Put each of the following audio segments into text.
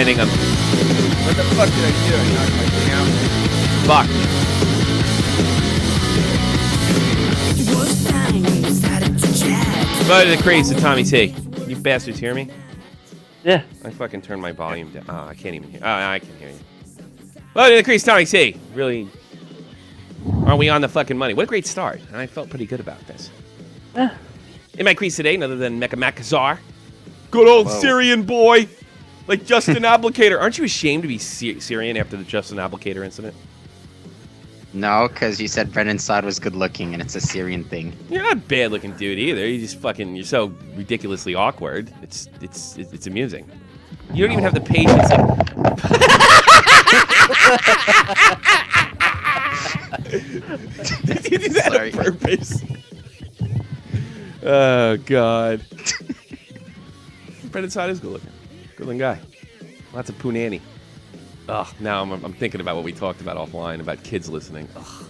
banning them. What the fuck did I do? I knocked my thing out. Fuck. Go to the craze of Tommy T. You bastards hear me? Yeah. I fucking turned my volume down. Oh, I can't even hear. Oh, I can hear you. Well, to the craze, Tommy T. Really, are we on the fucking money? What a great start. And I felt pretty good about this. In my crease today, none other than Mecca Macazar. Good old Syrian boy. Like Justin Applicator. Aren't you ashamed to be Syrian after the Justin Applicator incident? No, because you said Brendan Saad was good looking, and it's a Syrian thing. You're not a bad looking dude either. You just fucking, you're so ridiculously awkward. It's amusing. You don't even have the patience. Did you do that on purpose? Oh God. Brendan Saad is good looking. Good looking guy. Lots of punani. Ugh, now I'm thinking about what we talked about offline about kids listening. Ugh.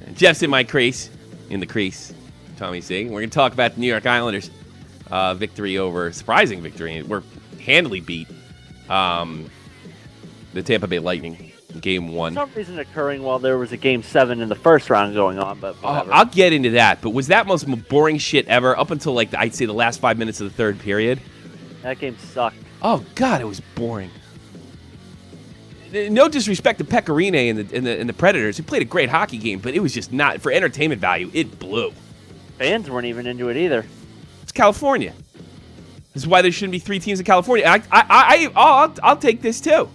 And Jeff's in my crease, in the crease. Tommy C. We're gonna talk about the New York Islanders' surprising victory. We're handily beat the Tampa Bay Lightning in Game 1. For some reason occurring while there was a Game 7 in the first round going on, but whatever. I'll get into that. But was that most boring shit ever up until like I'd say the last 5 minutes of the third period? That game sucked. Oh God, it was boring. No disrespect to Pecorine and the Predators, who played a great hockey game, but it was just not for entertainment value. It blew. Fans weren't even into it either. It's California. This is why there shouldn't be 3 teams in California. I'll take this too.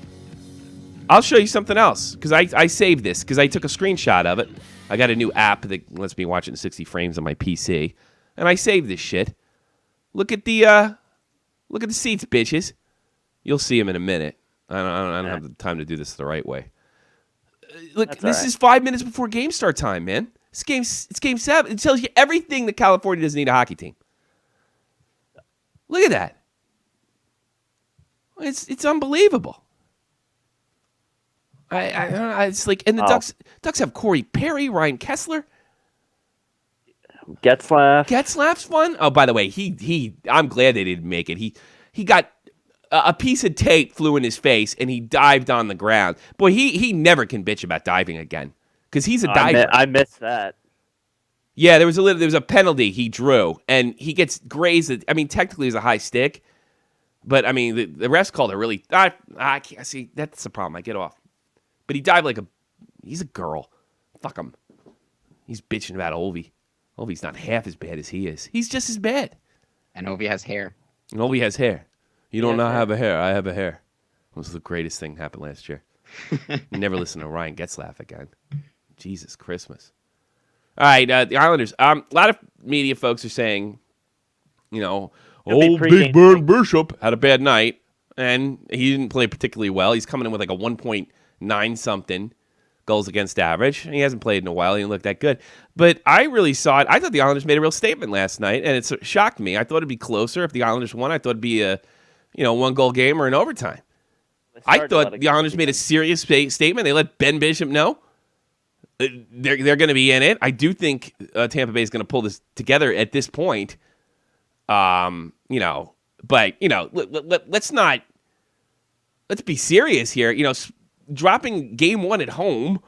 I'll show you something else because I saved this because I took a screenshot of it. I got a new app that lets me watch it in 60 frames on my PC, and I saved this shit. Look at the seats, bitches. You'll see them in a minute. I don't have the time to do this the right way. Look, this is 5 minutes before game start time, man. It's game 7. It tells you everything that California doesn't need a hockey team. Look at that. It's unbelievable. I don't know. It's like, and the Ducks have Corey Perry, Ryan Kessler. Getzlaf's fun. Oh, by the way, I'm glad they didn't make it. He got a piece of tape flew in his face and he dived on the ground. Boy, he never can bitch about diving again because he's a diver. I missed that. Yeah, there was a penalty he drew and he gets grazed. I mean, technically it was a high stick, but I mean the refs called it really. I can't see. That's the problem. I get off. But he dived like he's a girl. Fuck him. He's bitching about Ovi. Ovi's not half as bad as he is. He's just as bad. And Ovi has hair. You don't not have a hair. I have a hair. It was the greatest thing that happened last year. Never listen to Ryan Getzlaf again. Jesus Christmas. All right, the Islanders. A lot of media folks are saying, old Big Bird Bishop had a bad night, and he didn't play particularly well. He's coming in with like a 1.9 something goals against average. He hasn't played in a while. He didn't look that good. But I really saw it. I thought the Islanders made a real statement last night, and it shocked me. I thought it'd be closer if the Islanders won. I thought it'd be a 1-goal game or an overtime. I thought the Islanders made a serious statement. They let Ben Bishop know they're going to be in it. I do think Tampa Bay is going to pull this together at this point. But let's be serious here. Dropping Game 1 at home,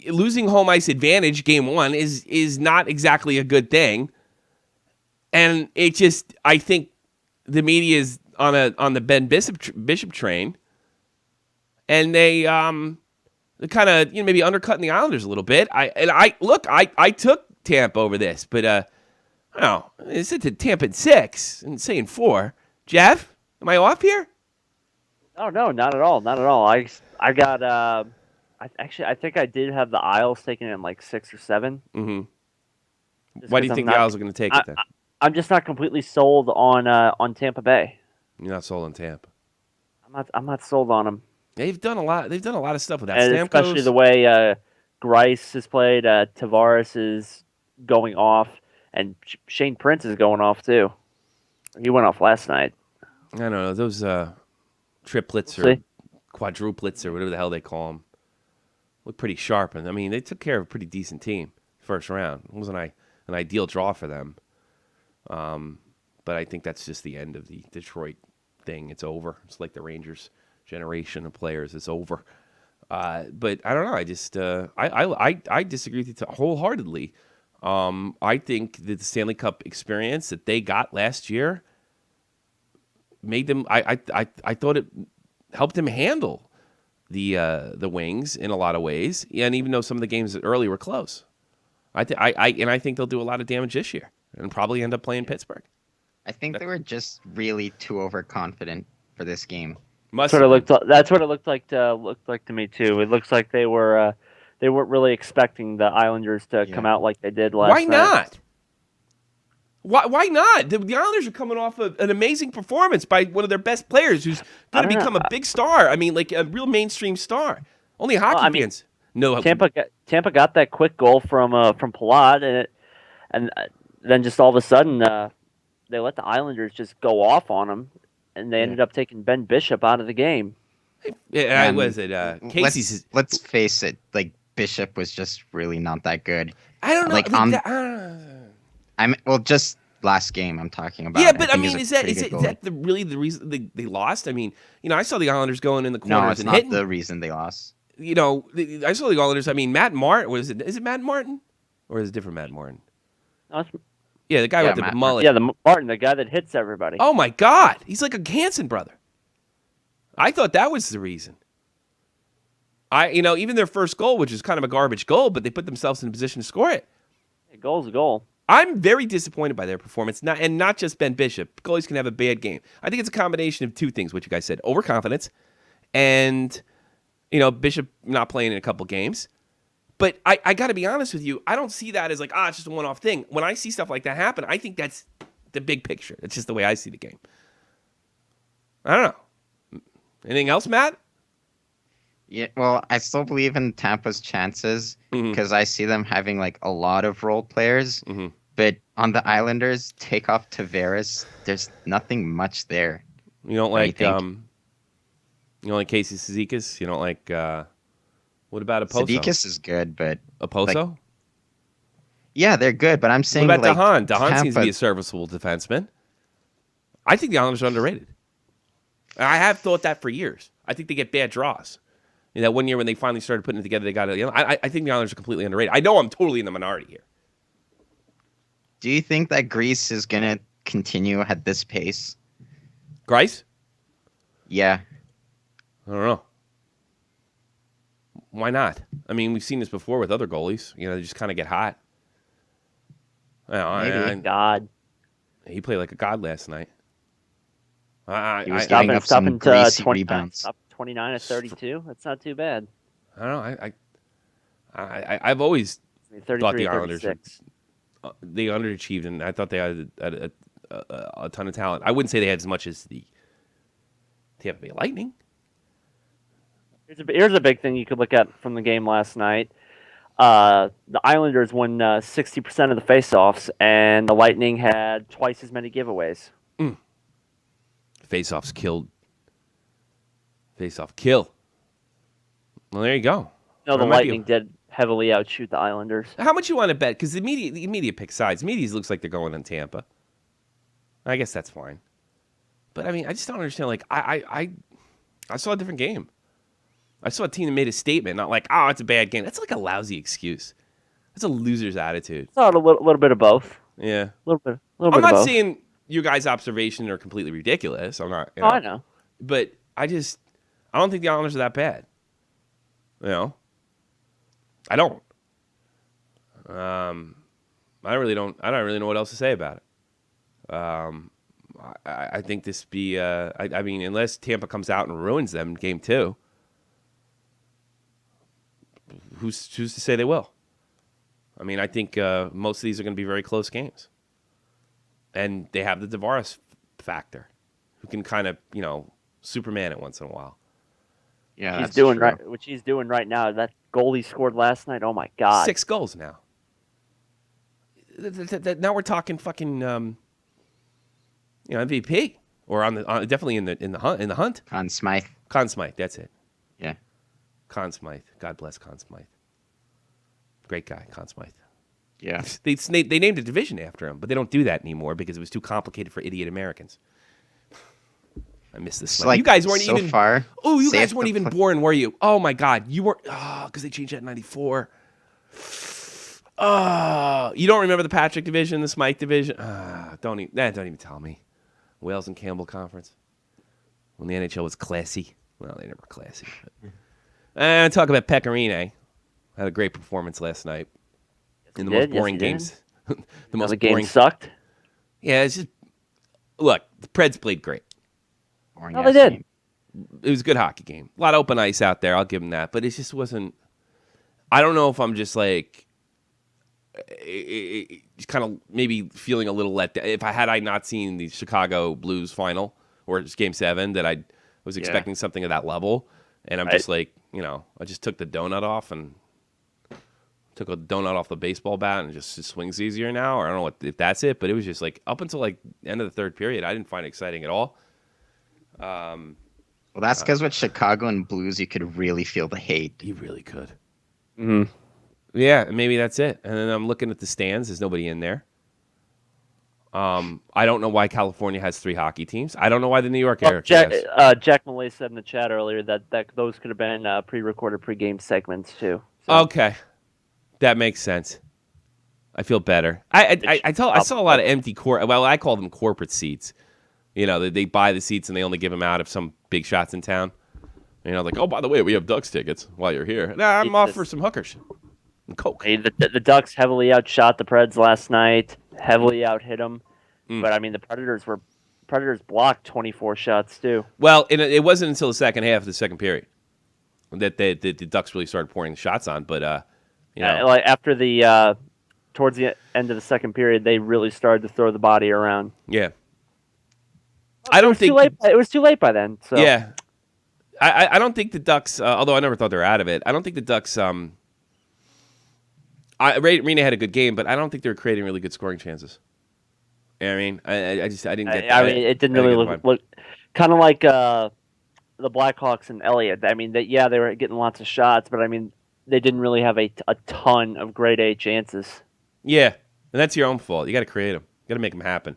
losing home ice advantage Game 1 is not exactly a good thing. And I think the media is on the Ben Bishop train, and they kind of maybe undercutting the Islanders a little bit. I took Tampa over this, but I don't know. It's at Tampa at 6 and saying 4. Jeff, am I off here? Oh no, not at all. Not at all. I got I think I did have the Isles taken in like 6 or 7. Mm-hmm. Why do you think the Isles are going to take it then? I'm just not completely sold on Tampa Bay. You're not sold on Tampa. I'm not sold on them. They've done a lot of stuff with that. And especially the way Grice has played. Tavares is going off, and Shane Prince is going off too. He went off last night. I don't know those triplets or quadruplets or whatever the hell they call them look pretty sharp, and I mean they took care of a pretty decent team first round. It wasn't an ideal draw for them, but I think that's just the end of the Detroit thing. It's over. It's like the Rangers generation of players. It's over. But I don't know. I just I disagree with you wholeheartedly. I think that the Stanley Cup experience that they got last year made them. I thought it helped them handle the Wings in a lot of ways, and even though some of the games early were close, I think they'll do a lot of damage this year and probably end up playing Pittsburgh. I think they were just really too overconfident for this game. That's what it looked like to me too. It looks like they weren't really expecting the Islanders to come out like they did last night. Why not? Why not? The Islanders are coming off an amazing performance by one of their best players, who's going to become a big star. I mean, like a real mainstream star. Only hockey fans know. Tampa got that quick goal from Palat, and then just all of a sudden they let the Islanders just go off on them, and they ended up taking Ben Bishop out of the game. Yeah, was it Casey's? Let's face it. Like Bishop was just really not that good. I don't know. Like just last game I'm talking about. Yeah, but I mean, is that really the reason they lost? I mean, I saw the Islanders going in the corners no, it's and not hitting. the reason they lost. I saw the Islanders. I mean, Matt Martin is it Matt Martin or is it different Matt Martin? No, Yeah, the guy with the mullet. Yeah, the Martin, the guy that hits everybody. Oh my God, he's like a Hanson brother. I thought that was the reason. Even their first goal, which is kind of a garbage goal, but they put themselves in a position to score it. A goal's a goal. I'm very disappointed by their performance, not just Ben Bishop. Goalies can have a bad game. I think it's a combination of two things, what you guys said: overconfidence, and Bishop not playing in a couple games. But I got to be honest with you, I don't see that as like it's just a one-off thing. When I see stuff like that happen, I think that's the big picture. It's just the way I see the game. I don't know. Anything else, Matt? Yeah, well, I still believe in Tampa's chances because I see them having like a lot of role players. Mm-hmm. But on the Islanders, take off Tavares. There's nothing much there. You don't like Casey Cizikas? You don't like what about Oposo? Cizikas is good, but Oposo? Yeah, they're good, but I'm saying what about like DeHaan? DeHaan seems to be a serviceable defenseman. I think the Islanders are underrated. I have thought that for years. I think they get bad draws. That one year when they finally started putting it together, they got it. I think the Islanders are completely underrated. I know I'm totally in the minority here. Do you think that Greece is gonna continue at this pace? Grice? Yeah. I don't know. Why not? I mean, we've seen this before with other goalies. They just kind of get hot. Maybe. God. He played like a god last night. He was getting up some greasy rebounds. 29 to 32. That's not too bad. I don't know. I've always thought the Islanders they underachieved, and I thought they had a ton of talent. I wouldn't say they had as much as the Tampa Bay Lightning. Here's a big thing you could look at from the game last night. The Islanders won 60% of the faceoffs, and the Lightning had twice as many giveaways. Faceoffs killed. Face-off kill. Well, there you go. No, the Lightning did heavily outshoot the Islanders. How much you want to bet? Because the media picks sides. Media looks like they're going on Tampa. I guess that's fine. But I mean, I just don't understand. Like, I saw a different game. I saw a team that made a statement, not like, it's a bad game. That's like a lousy excuse. That's a loser's attitude. It's a little bit of both. Yeah, a little bit. I'm not saying your guys' observations are completely ridiculous. I'm not. I know. But I don't think the Islanders are that bad. I don't. I really don't. I don't really know what else to say about it. I think this be. I mean, unless Tampa comes out and ruins them in game 2, who's to say they will? I mean, I think most of these are going to be very close games, and they have the Tavares factor, who can kind of Superman it once in a while. Yeah, he's doing true. What he's doing right now. That goal he scored last night. Oh my God! 6 goals now. Now we're talking fucking MVP or definitely in the hunt. Conn Smythe. Conn Smythe. That's it. Yeah. Conn Smythe. God bless Conn Smythe. Great guy, Conn Smythe. Yeah. They named a division after him, but they don't do that anymore because it was too complicated for idiot Americans. I missed this. It's like you guys weren't so even. far. Oh, you guys safe weren't to even pl- born, were you? Oh my God, you weren't. Oh, because they changed that in '94. Oh, you don't remember the Patrick division, the Smythe division? Don't even tell me. Wales and Campbell conference when the NHL was classy. Well, they never were classy. But. And talk about Pecorine. Had a great performance last night in the most boring games. The most game boring. Sucked. Yeah, it's just look. The Preds played great. No, they did. game. It was a good hockey game. A lot of open ice out there. I'll give them that. But it just wasn't. I don't know if I'm just like, kind of maybe feeling a little let down. If I not seen the Chicago Blues final or just Game 7, that I was expecting something of that level, and I'm just like, I just took the donut off and took a donut off the baseball bat and it swings easier now. Or I don't know if that's it, but it was just like up until like the end of the third period, I didn't find it exciting at all. Well, that's because with Chicago and Blues, you could really feel the hate. You really could. Mm-hmm. Yeah, maybe that's it. And then I'm looking at the stands. There's nobody in there. I don't know why California has 3 hockey teams. I don't know why the New York area has. Jack Malay said in the chat earlier that those could have been pre-recorded pre-game segments too. So. Okay, that makes sense. I feel better. I saw a lot of empty Well, I call them corporate seats. They buy the seats and they only give them out if some big shot's in town. Like, oh, by the way, we have Ducks tickets while you're here. Nah, I'm off for some hookers and Coke. Hey, the Ducks heavily outshot the Preds last night. Heavily outhit them. But I mean, the Predators blocked 24 shots too. Well, it wasn't until the second half of the second period that the Ducks really started pouring the shots on. But like after the towards the end of the second period, they really started to throw the body around. Yeah, I don't think it was too late by then. So yeah, I don't think the Ducks. Although I never thought they were out of it, I don't think the Ducks. Rena had a good game, but I don't think they were creating really good scoring chances. You know what I mean, I didn't get. I mean, it didn't really look kind of like the Blackhawks and Elliott. I mean, they were getting lots of shots, but I mean, they didn't really have a ton of grade A chances. Yeah, and that's your own fault. You got to create them. You got to make them happen.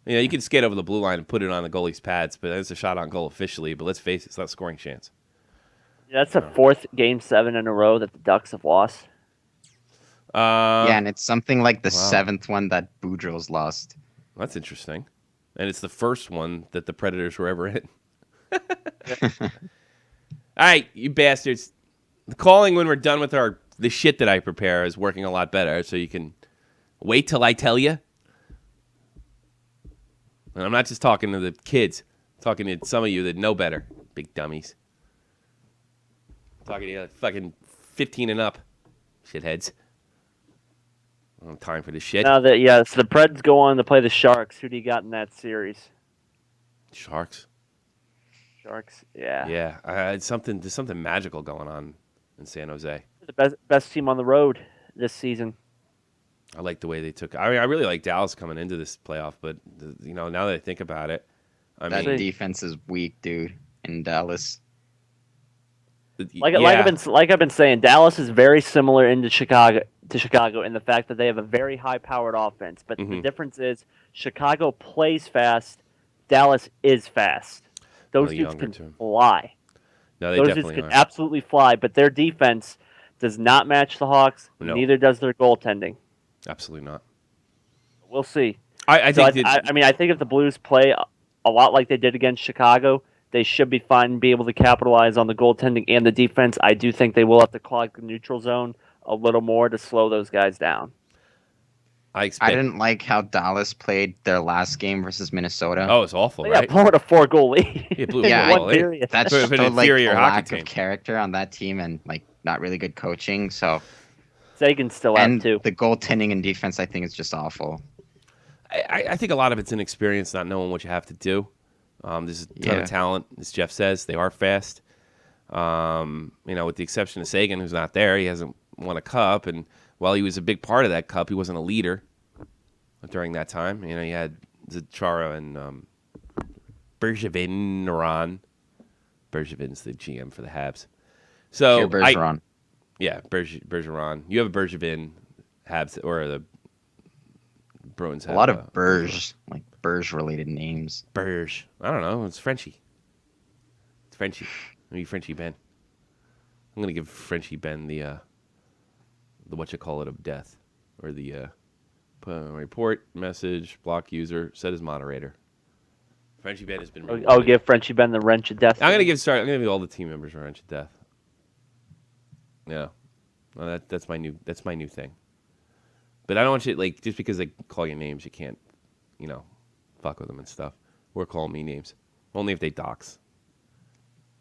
You can skate over the blue line and put it on the goalie's pads, but that's a shot on goal officially. But let's face it, it's not a scoring chance. Yeah, that's the 4th Game 7 in a row that the Ducks have lost. And it's something like the 7th one that Boudreaux's lost. That's interesting. And it's the first one that the Predators were ever in. All right, you bastards. The calling when we're done with the shit that I prepare is working a lot better, so you can wait till I tell you. And I'm not just talking to the kids. I'm talking to some of you that know better. Big dummies. I'm talking to you fucking 15 and up. Shitheads. I don't have time for this shit. So the Preds go on to play the Sharks. Who do you got in that series? Sharks. Yeah. Yeah, there's something magical going on in San Jose. The best team on the road this season. I like the way they took. I mean, I really like Dallas coming into this playoff, but now that I think about it, that defense is weak, dude. In Dallas, like I've been saying, Dallas is very similar to Chicago in the fact that they have a very high-powered offense. But the difference is Chicago plays fast, Dallas is fast. Those dudes can fly. No, they Those definitely dudes can are. absolutely fly, but their defense does not match the Hawks. No. Neither does their goaltending. Absolutely not. We'll see. I think if the Blues play a lot like they did against Chicago, they should be fine and be able to capitalize on the goaltending and the defense. I do think they will have to clog the neutral zone a little more to slow those guys down. I didn't like how Dallas played their last game versus Minnesota. Oh, it's awful, right? Yeah, blowing a 4-goal lead. That's an so, like, inferior a hockey lack team. of character on that team and like not really good coaching. So Sagan's still out too. The goaltending and defense, I think, is just awful. I think a lot of it's inexperience, not knowing what you have to do. There's a ton of talent, as Jeff says. They are fast. With the exception of Sagan, who's not there, he hasn't won a cup. And while he was a big part of that cup, he wasn't a leader during that time. You had Zachara and Bergevin. Bergevin's the GM for the Habs. So Bergeron. Bergeron. You have a Bergevin Habs or the Bruins have a lot of Berge. Like Burge-related names. Burge. I don't know. It's Frenchie. It's Frenchie. Maybe Frenchie Ben. I'm gonna give Frenchie Ben the whatchamacallit of death, or the report message block user set as moderator. Frenchie Ben has been. I'll give Frenchie Ben the wrench of death. I'm gonna give all the team members a wrench of death. Yeah, well, that's my new thing. But I don't want you like just because they call you names, you can't, fuck with them and stuff. Or call me names. Only if they dox.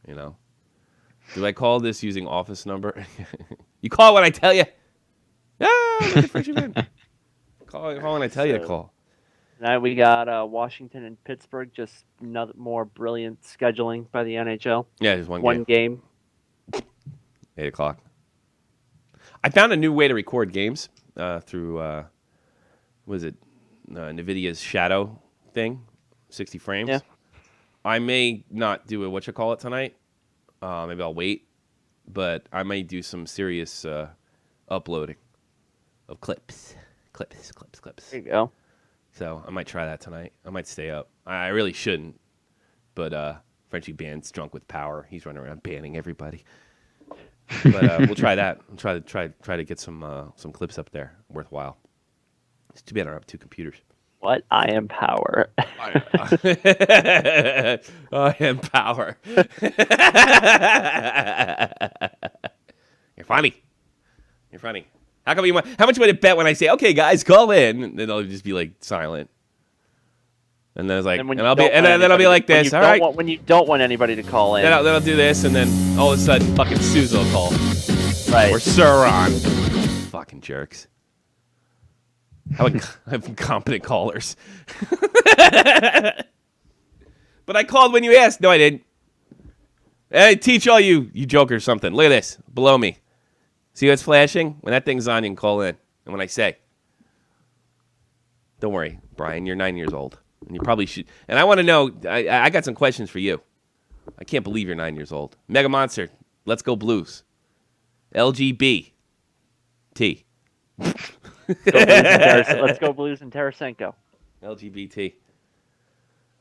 Do I call this using office number? You call when I tell you. Look at Frenchie Ben. Call when I tell you to call. Tonight we got Washington and Pittsburgh. Just another more brilliant scheduling by the NHL. Yeah, just one game. 8 o'clock. I found a new way to record games through, NVIDIA's Shadow thing, 60 frames. Yeah. I may not do a tonight. Maybe I'll wait. But I may do some serious uploading of clips. Clips. There you go. So I might try that tonight. I might stay up. I really shouldn't. But Frenchie Band's drunk with power. He's running around banning everybody. But we'll try that. We'll try to get some clips up there worthwhile. It's too bad I don't have 2 computers. What? I am power. I am power. You're funny. How come how much would it bet when I say, "Okay, guys, call in"? And then I'll just be like silent. And then it's like, and I'll be like this. All right. When you don't want anybody to call in, Then I'll do this, and then all of a sudden, fucking Susan will call, right? or Suron. Fucking jerks. How incompetent callers. But I called when you asked. No, I didn't. Hey, teach all you jokers something. Look at this below me. See what's flashing? When that thing's on, you can call in. And when I say, don't worry, Brian, you're 9 years old. And you probably should. And I want to know, I got some questions for you. I can't believe you're 9 years old. Mega Monster, let's go Blues. LGB. T. Let's go Blues and Tarasenko. LGBT.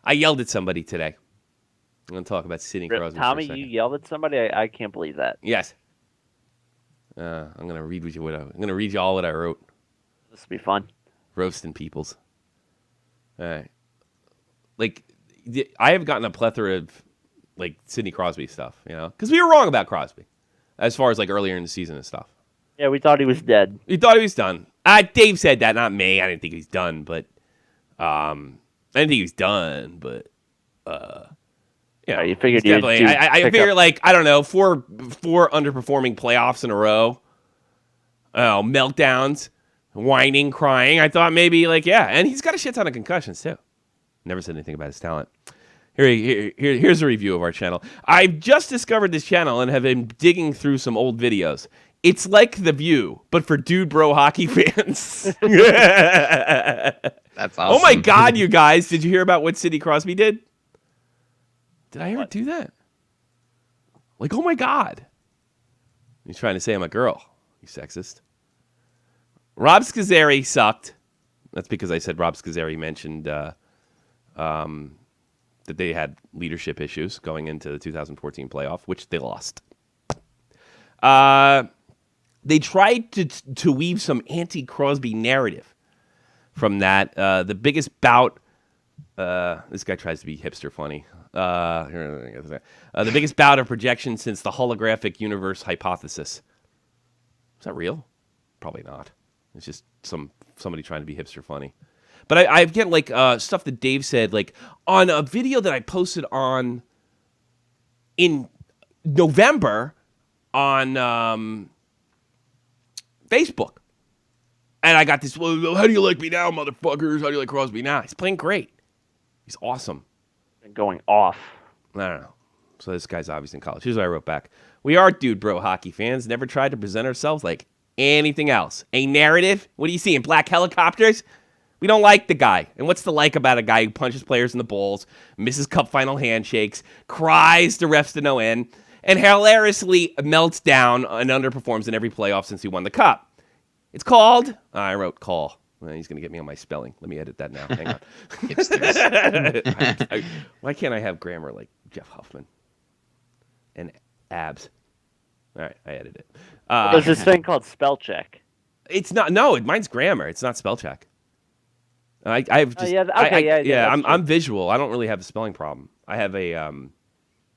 I yelled at somebody today. I'm going to talk about Sidney Crosby. Tommy, you yelled at somebody? I can't believe that. Yes. I'm going to read you all what I wrote. This will be fun. Roasting peoples. All right. Like, I have gotten a plethora of, like, Sidney Crosby stuff, because we were wrong about Crosby as far as, like, earlier in the season and stuff. Yeah, we thought he was dead. We thought he was done. Dave said that, not me. I didn't think he's done, but, yeah, you figured you definitely. I figured, like, I don't know, four underperforming playoffs in a row. Oh, meltdowns, whining, crying. I thought maybe, like, yeah, and he's got a shit ton of concussions too. Never said anything about his talent. Here's a review of our channel. I've just discovered this channel and have been digging through some old videos. It's like The View, but for dude bro hockey fans. That's awesome. Oh my God, you guys! Did you hear about what Sidney Crosby did? Did I ever do that? Like, oh my God! He's trying to say I'm a girl. You sexist. Rob Scazzeri sucked. That's because I said Rob Scazzeri mentioned that they had leadership issues going into the 2014 playoff, which they lost. They tried to weave some anti-Crosby narrative from that. The biggest bout. This guy tries to be hipster funny. The biggest bout of projection since the holographic universe hypothesis. Is that real? Probably not. It's just somebody trying to be hipster funny. But I get like stuff that Dave said, like on a video that I posted in November on Facebook. And I got this, well, how do you like me now, motherfuckers? How do you like Crosby now? He's playing great. He's awesome. And going off. I don't know. So this guy's obviously in college. Here's what I wrote back. We are dude bro hockey fans. Never tried to present ourselves like anything else. A narrative? What do you see in black helicopters? We don't like the guy. And what's to like about a guy who punches players in the balls, misses cup final handshakes, cries to refs to no end, and hilariously melts down and underperforms in every playoff since he won the cup? It's called, I wrote call. Well, he's going to get me on my spelling. Let me edit that now. Hang on. Why can't I have grammar like Jeff Huffman? And abs. All right, I edited it. There's this thing called spell check. It's not. No, mine's grammar. It's not spell check. I've just. I'm visual. I don't really have a spelling problem. I have a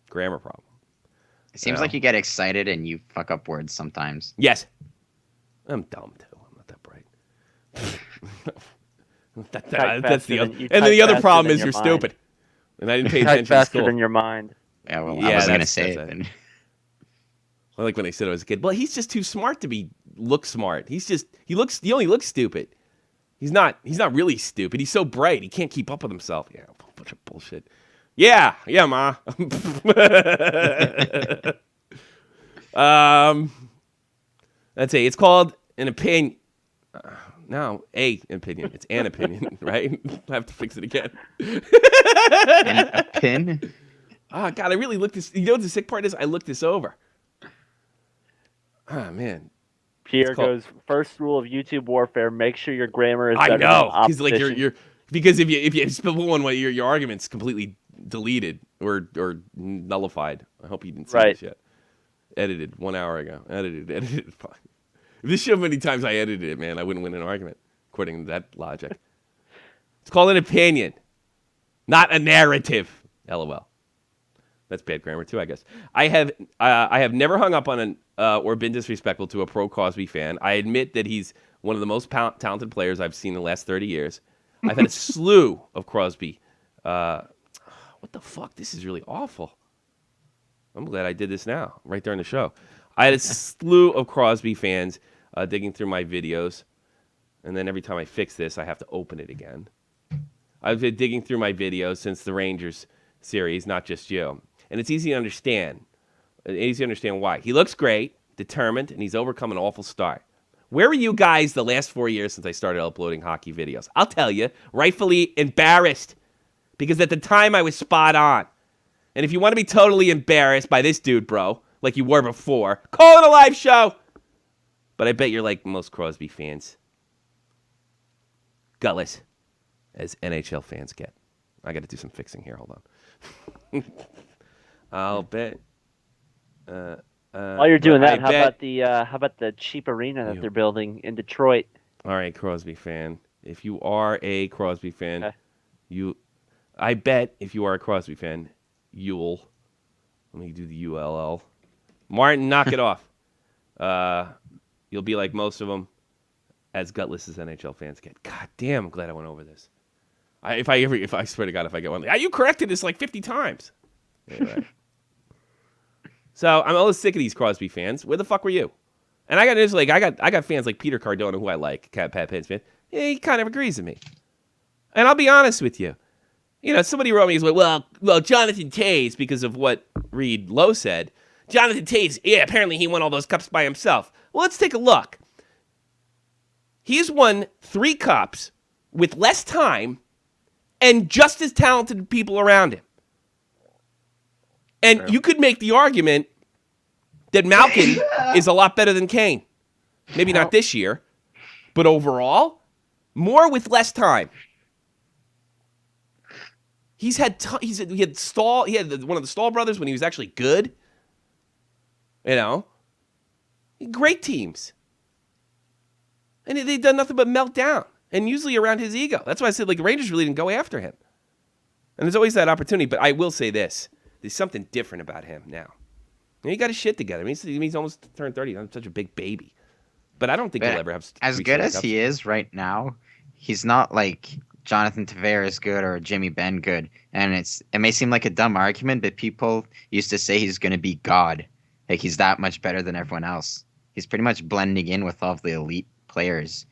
grammar problem. It seems like you get excited and you fuck up words sometimes. Yes. I'm dumb too. I'm not that bright. That's the other. And then the other problem is you're stupid. And I didn't pay attention faster to school. than your mind. Yeah, well, I was going to say it. I like when they said I was a kid. Well, he's just too smart to look smart. He only looks stupid. He's not really stupid. He's so bright. He can't keep up with himself. Yeah, a bunch of bullshit. Yeah, ma. Let's see. It's called an opinion. No, a opinion. It's an opinion, right? I have to fix it again. A pin? Oh, God, I really looked this. You know what the sick part is? I looked this over. Oh, man. Pierre goes, first rule of YouTube warfare, make sure your grammar is better than because like because if you spill one way, your argument's completely deleted or nullified. I hope you didn't see this yet. Edited 1 hour ago. Edited. If this showed many times I edited it, man, I wouldn't win an argument, according to that logic. It's called an opinion, not a narrative. LOL. That's bad grammar too, I guess. I have never hung up on or been disrespectful to a pro Crosby fan. I admit that he's one of the most talented players I've seen in the last 30 years. I've had a slew of Crosby. What the fuck? This is really awful. I'm glad I did this now, right during the show. I had a slew of Crosby fans digging through my videos, and then every time I fix this, I have to open it again. I've been digging through my videos since the Rangers series, not just you. And it's easy to understand. It's easy to understand why. He looks great, determined, and he's overcome an awful start. Where were you guys the last 4 years since I started uploading hockey videos? I'll tell you, rightfully embarrassed. Because at the time, I was spot on. And if you want to be totally embarrassed by this dude, bro, like you were before, call it a live show. But I bet you're like most Crosby fans. Gutless, as NHL fans get. I got to do some fixing here. Hold on. I'll bet. While you're doing that, how about the cheap arena that they're building in Detroit? All right, Crosby fan. If you are a Crosby fan, I bet if you are a Crosby fan, let me do the ULL. Martin, knock it off. You'll be like most of them, as gutless as NHL fans get. God damn, I'm glad I went over this. If I swear to God, if I get one, you corrected this like 50 times. Anyway. So I'm always sick of these Crosby fans. Where the fuck were you? And I got fans like Peter Cardona, who I like, Pat Pence fan. Yeah, he kind of agrees with me. And I'll be honest with you. You know, somebody wrote me, he's like, well, Jonathan Toews, because of what Reed Lowe said. Jonathan Toews, yeah, apparently he won all those cups by himself. Well, let's take a look. He's won 3 cups with less time and just as talented people around him. And you could make the argument that Malkin is a lot better than Kane. Maybe not this year, but overall, more with less time. He had one of the Stahl brothers when he was actually good. You know, great teams, and they've done nothing but melt down, and usually around his ego. That's why I said the Rangers really didn't go after him. And there's always that opportunity. But I will say this: there's something different about him now. He got his shit together. He's almost turned 30. I'm such a big baby, but I don't think he'll ever have. As good as he is right now, he's not like Jonathan Tavares good or Jimmy Benn good. And it may seem like a dumb argument, but people used to say he's going to be God. Like he's that much better than everyone else. He's pretty much blending in with all of the elite players.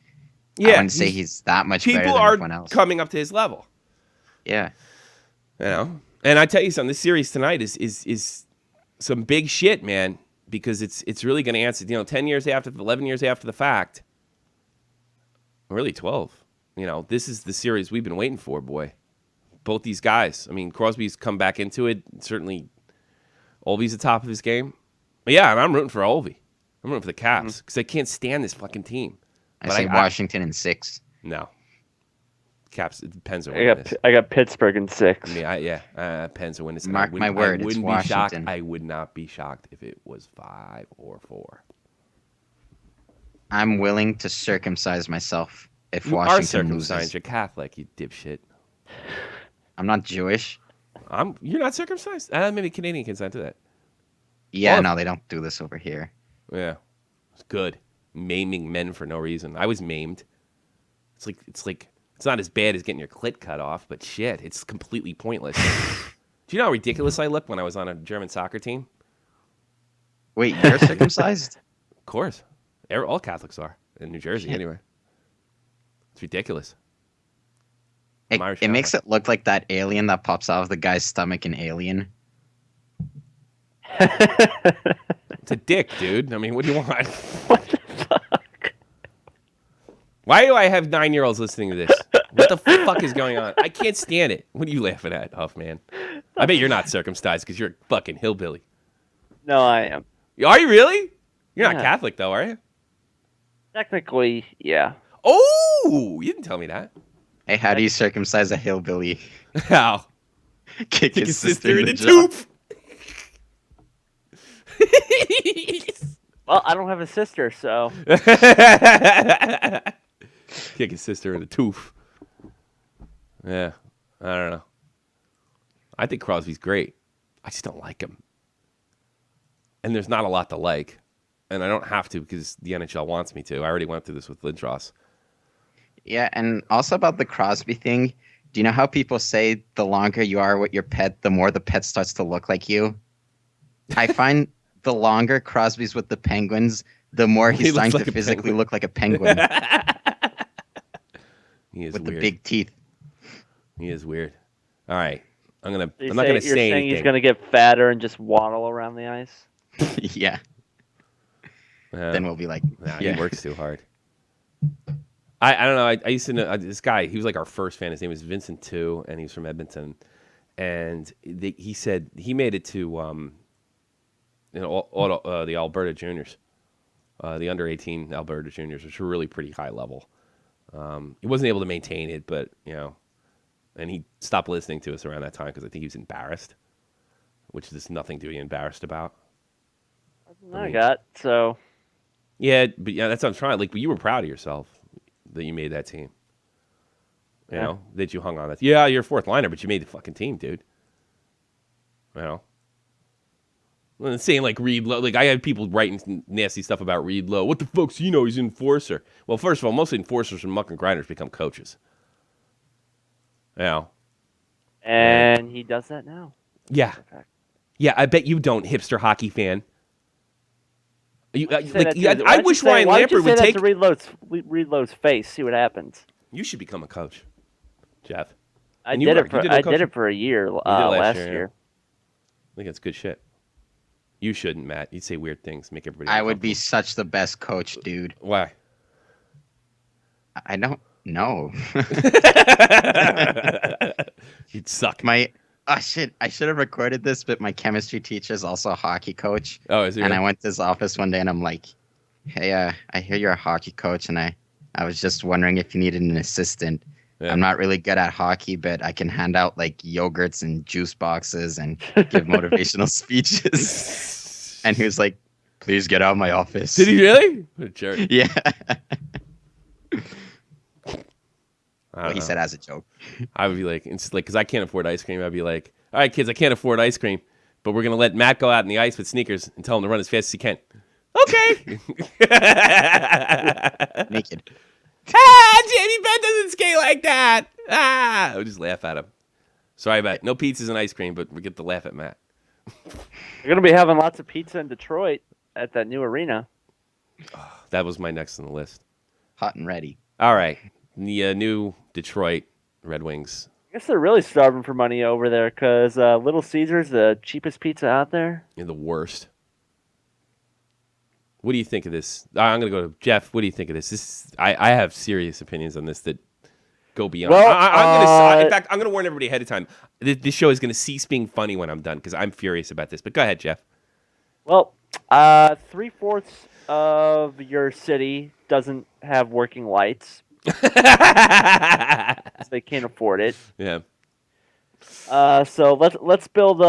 Yeah, I wouldn't say he's that much better than everyone else. People are coming up to his level. Yeah. You know? And I tell you something, this series tonight is some big shit, man, because it's really going to answer, 11 years after the fact. Really 12. This is the series we've been waiting for, boy. Both these guys. I mean, Crosby's come back into it. Certainly, Ovi's the top of his game. But yeah, and I'm rooting for Ovi. I'm rooting for the Caps because I can't stand this fucking team. I say Washington in 6. No. Caps. Pens are winning this. I got Pittsburgh in 6. Pens are winning this. Mark my word, I it's wouldn't be shocked. Washington. I would not be shocked if it was 5 or 4. I'm willing to circumcise myself if You are Washington circumcised. loses. You're Catholic, you dipshit. I'm not Jewish. You're not circumcised? Maybe Canadian kids not do that. Yeah, Or- no, they don't do this over here. Yeah, it's good. Maiming men for no reason. I was maimed. It's not as bad as getting your clit cut off, but shit, it's completely pointless. Do you know how ridiculous I looked when I was on a German soccer team? Wait, you're circumcised? Of course, all Catholics are in New Jersey anyway. It's ridiculous. It, Irish it makes it look like that alien that pops out of the guy's stomach in Alien. It's a dick, dude. I mean, what do you want? What the fuck? Why do I have 9-year-olds listening to this? What the fuck is going on? I can't stand it. What are you laughing at, Huffman? I bet you're not circumcised because you're a fucking hillbilly. No, I am. Are you really? You're not Yeah. Catholic, though, are you? Technically, yeah. Oh, you didn't tell me that. Hey, how do you circumcise a hillbilly? How? Kick Kick his his sister in the jaw. tooth. Well, I don't have a sister, so Kick his sister in the tooth. Yeah, I don't know. I think Crosby's great. I just don't like him. And there's not a lot to like. And I don't have to because the NHL wants me to. I already went through this with Lindros. Yeah, and also about the Crosby thing. Do you know how people say the longer you are with your pet, the more the pet starts to look like you? I find the longer Crosby's with the Penguins, the more He he's looks starting like to a physically penguin. look like a penguin He is with weird. the big teeth. He is weird. All right. I'm not you're gonna you're say saying anything. he's gonna get fatter and just waddle around the ice. Yeah. Then we'll be like, Nah, yeah. he works too hard. I don't know. I used to know this guy. He was like our first fan. His name was Vincent too, and he was from Edmonton. And he said he made it to the Alberta Juniors, the under 18 Alberta Juniors, which were really pretty high level. He wasn't able to maintain it, but and he stopped listening to us around that time because I think he was embarrassed, which there's nothing to be embarrassed about. I got so. Yeah, but that's what I'm trying. Like, but you were proud of yourself that you made that team. You know, that you hung on that. Yeah, you're a fourth liner, but you made the fucking team, dude. You know, and saying like Reed Lowe. Like I had people writing nasty stuff about Reed Lowe. What the fuck's he know? He's an enforcer. Well, first of all, most enforcers from muck and grinders become coaches. You know. And he does that now. Yeah. Okay. Yeah, I bet you don't, hipster hockey fan. Why don't you say that to- I wish Ryan why don't you Lampert would say take. that to Reed Lowe's face. See what happens. You should become a coach, Jeff. I And you did were. it for You did I coach- did it for a year last last year, year. I think that's good shit. You shouldn't, Matt. You'd say weird things, make everybody. I would be uncomfortable. such the best coach, dude. Why? I don't know. You'd suck. I should have recorded this, but my chemistry teacher is also a hockey coach. Oh, is he? And really? I went to his office one day and I'm like, hey, I hear you're a hockey coach and I was just wondering if you needed an assistant. Yeah. I'm not really good at hockey, but I can hand out like yogurts and juice boxes and give motivational speeches. And he was like, please get out of my office. Did he really? What a jerk. Yeah. I Well, don't he know. said as a joke. I would be like, it's like, because I can't afford ice cream. I'd be like, all right, kids, I can't afford ice cream, but we're gonna let Matt go out in the ice with sneakers and tell him to run as fast as he can. Okay. Naked. Jamie Benn doesn't skate like that. I would just laugh at him. Sorry, Matt. No pizzas and ice cream, but we get to laugh at Matt. You're gonna be having lots of pizza in Detroit at that new arena. That was my next on the list. Hot and ready. All right, the new Detroit Red Wings. I guess they're really starving for money over there because Little Caesars, the cheapest pizza out there. You're the worst. What do you think of this? I'm going to go to Jeff. What do you think of this? I have serious opinions on this that go beyond. Well, in fact, I'm going to warn everybody ahead of time. This show is going to cease being funny when I'm done because I'm furious about this. But go ahead, Jeff. Well, 3/4 of your city doesn't have working lights. because they can't afford it. Yeah. So let's build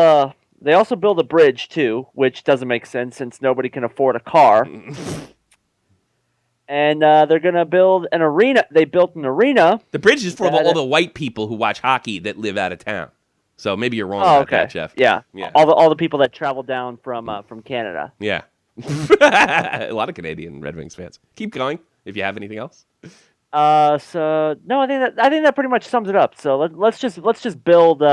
They also build a bridge too, which doesn't make sense since nobody can afford a car. And they're gonna build an arena. They built an arena. The bridge is for all the white people who watch hockey that live out of town. So maybe you're wrong about that, Jeff. Yeah. Yeah. All the people that travel down from Canada. Yeah. A lot of Canadian Red Wings fans. Keep going if you have anything else. So no, I think that pretty much sums it up. So let's just build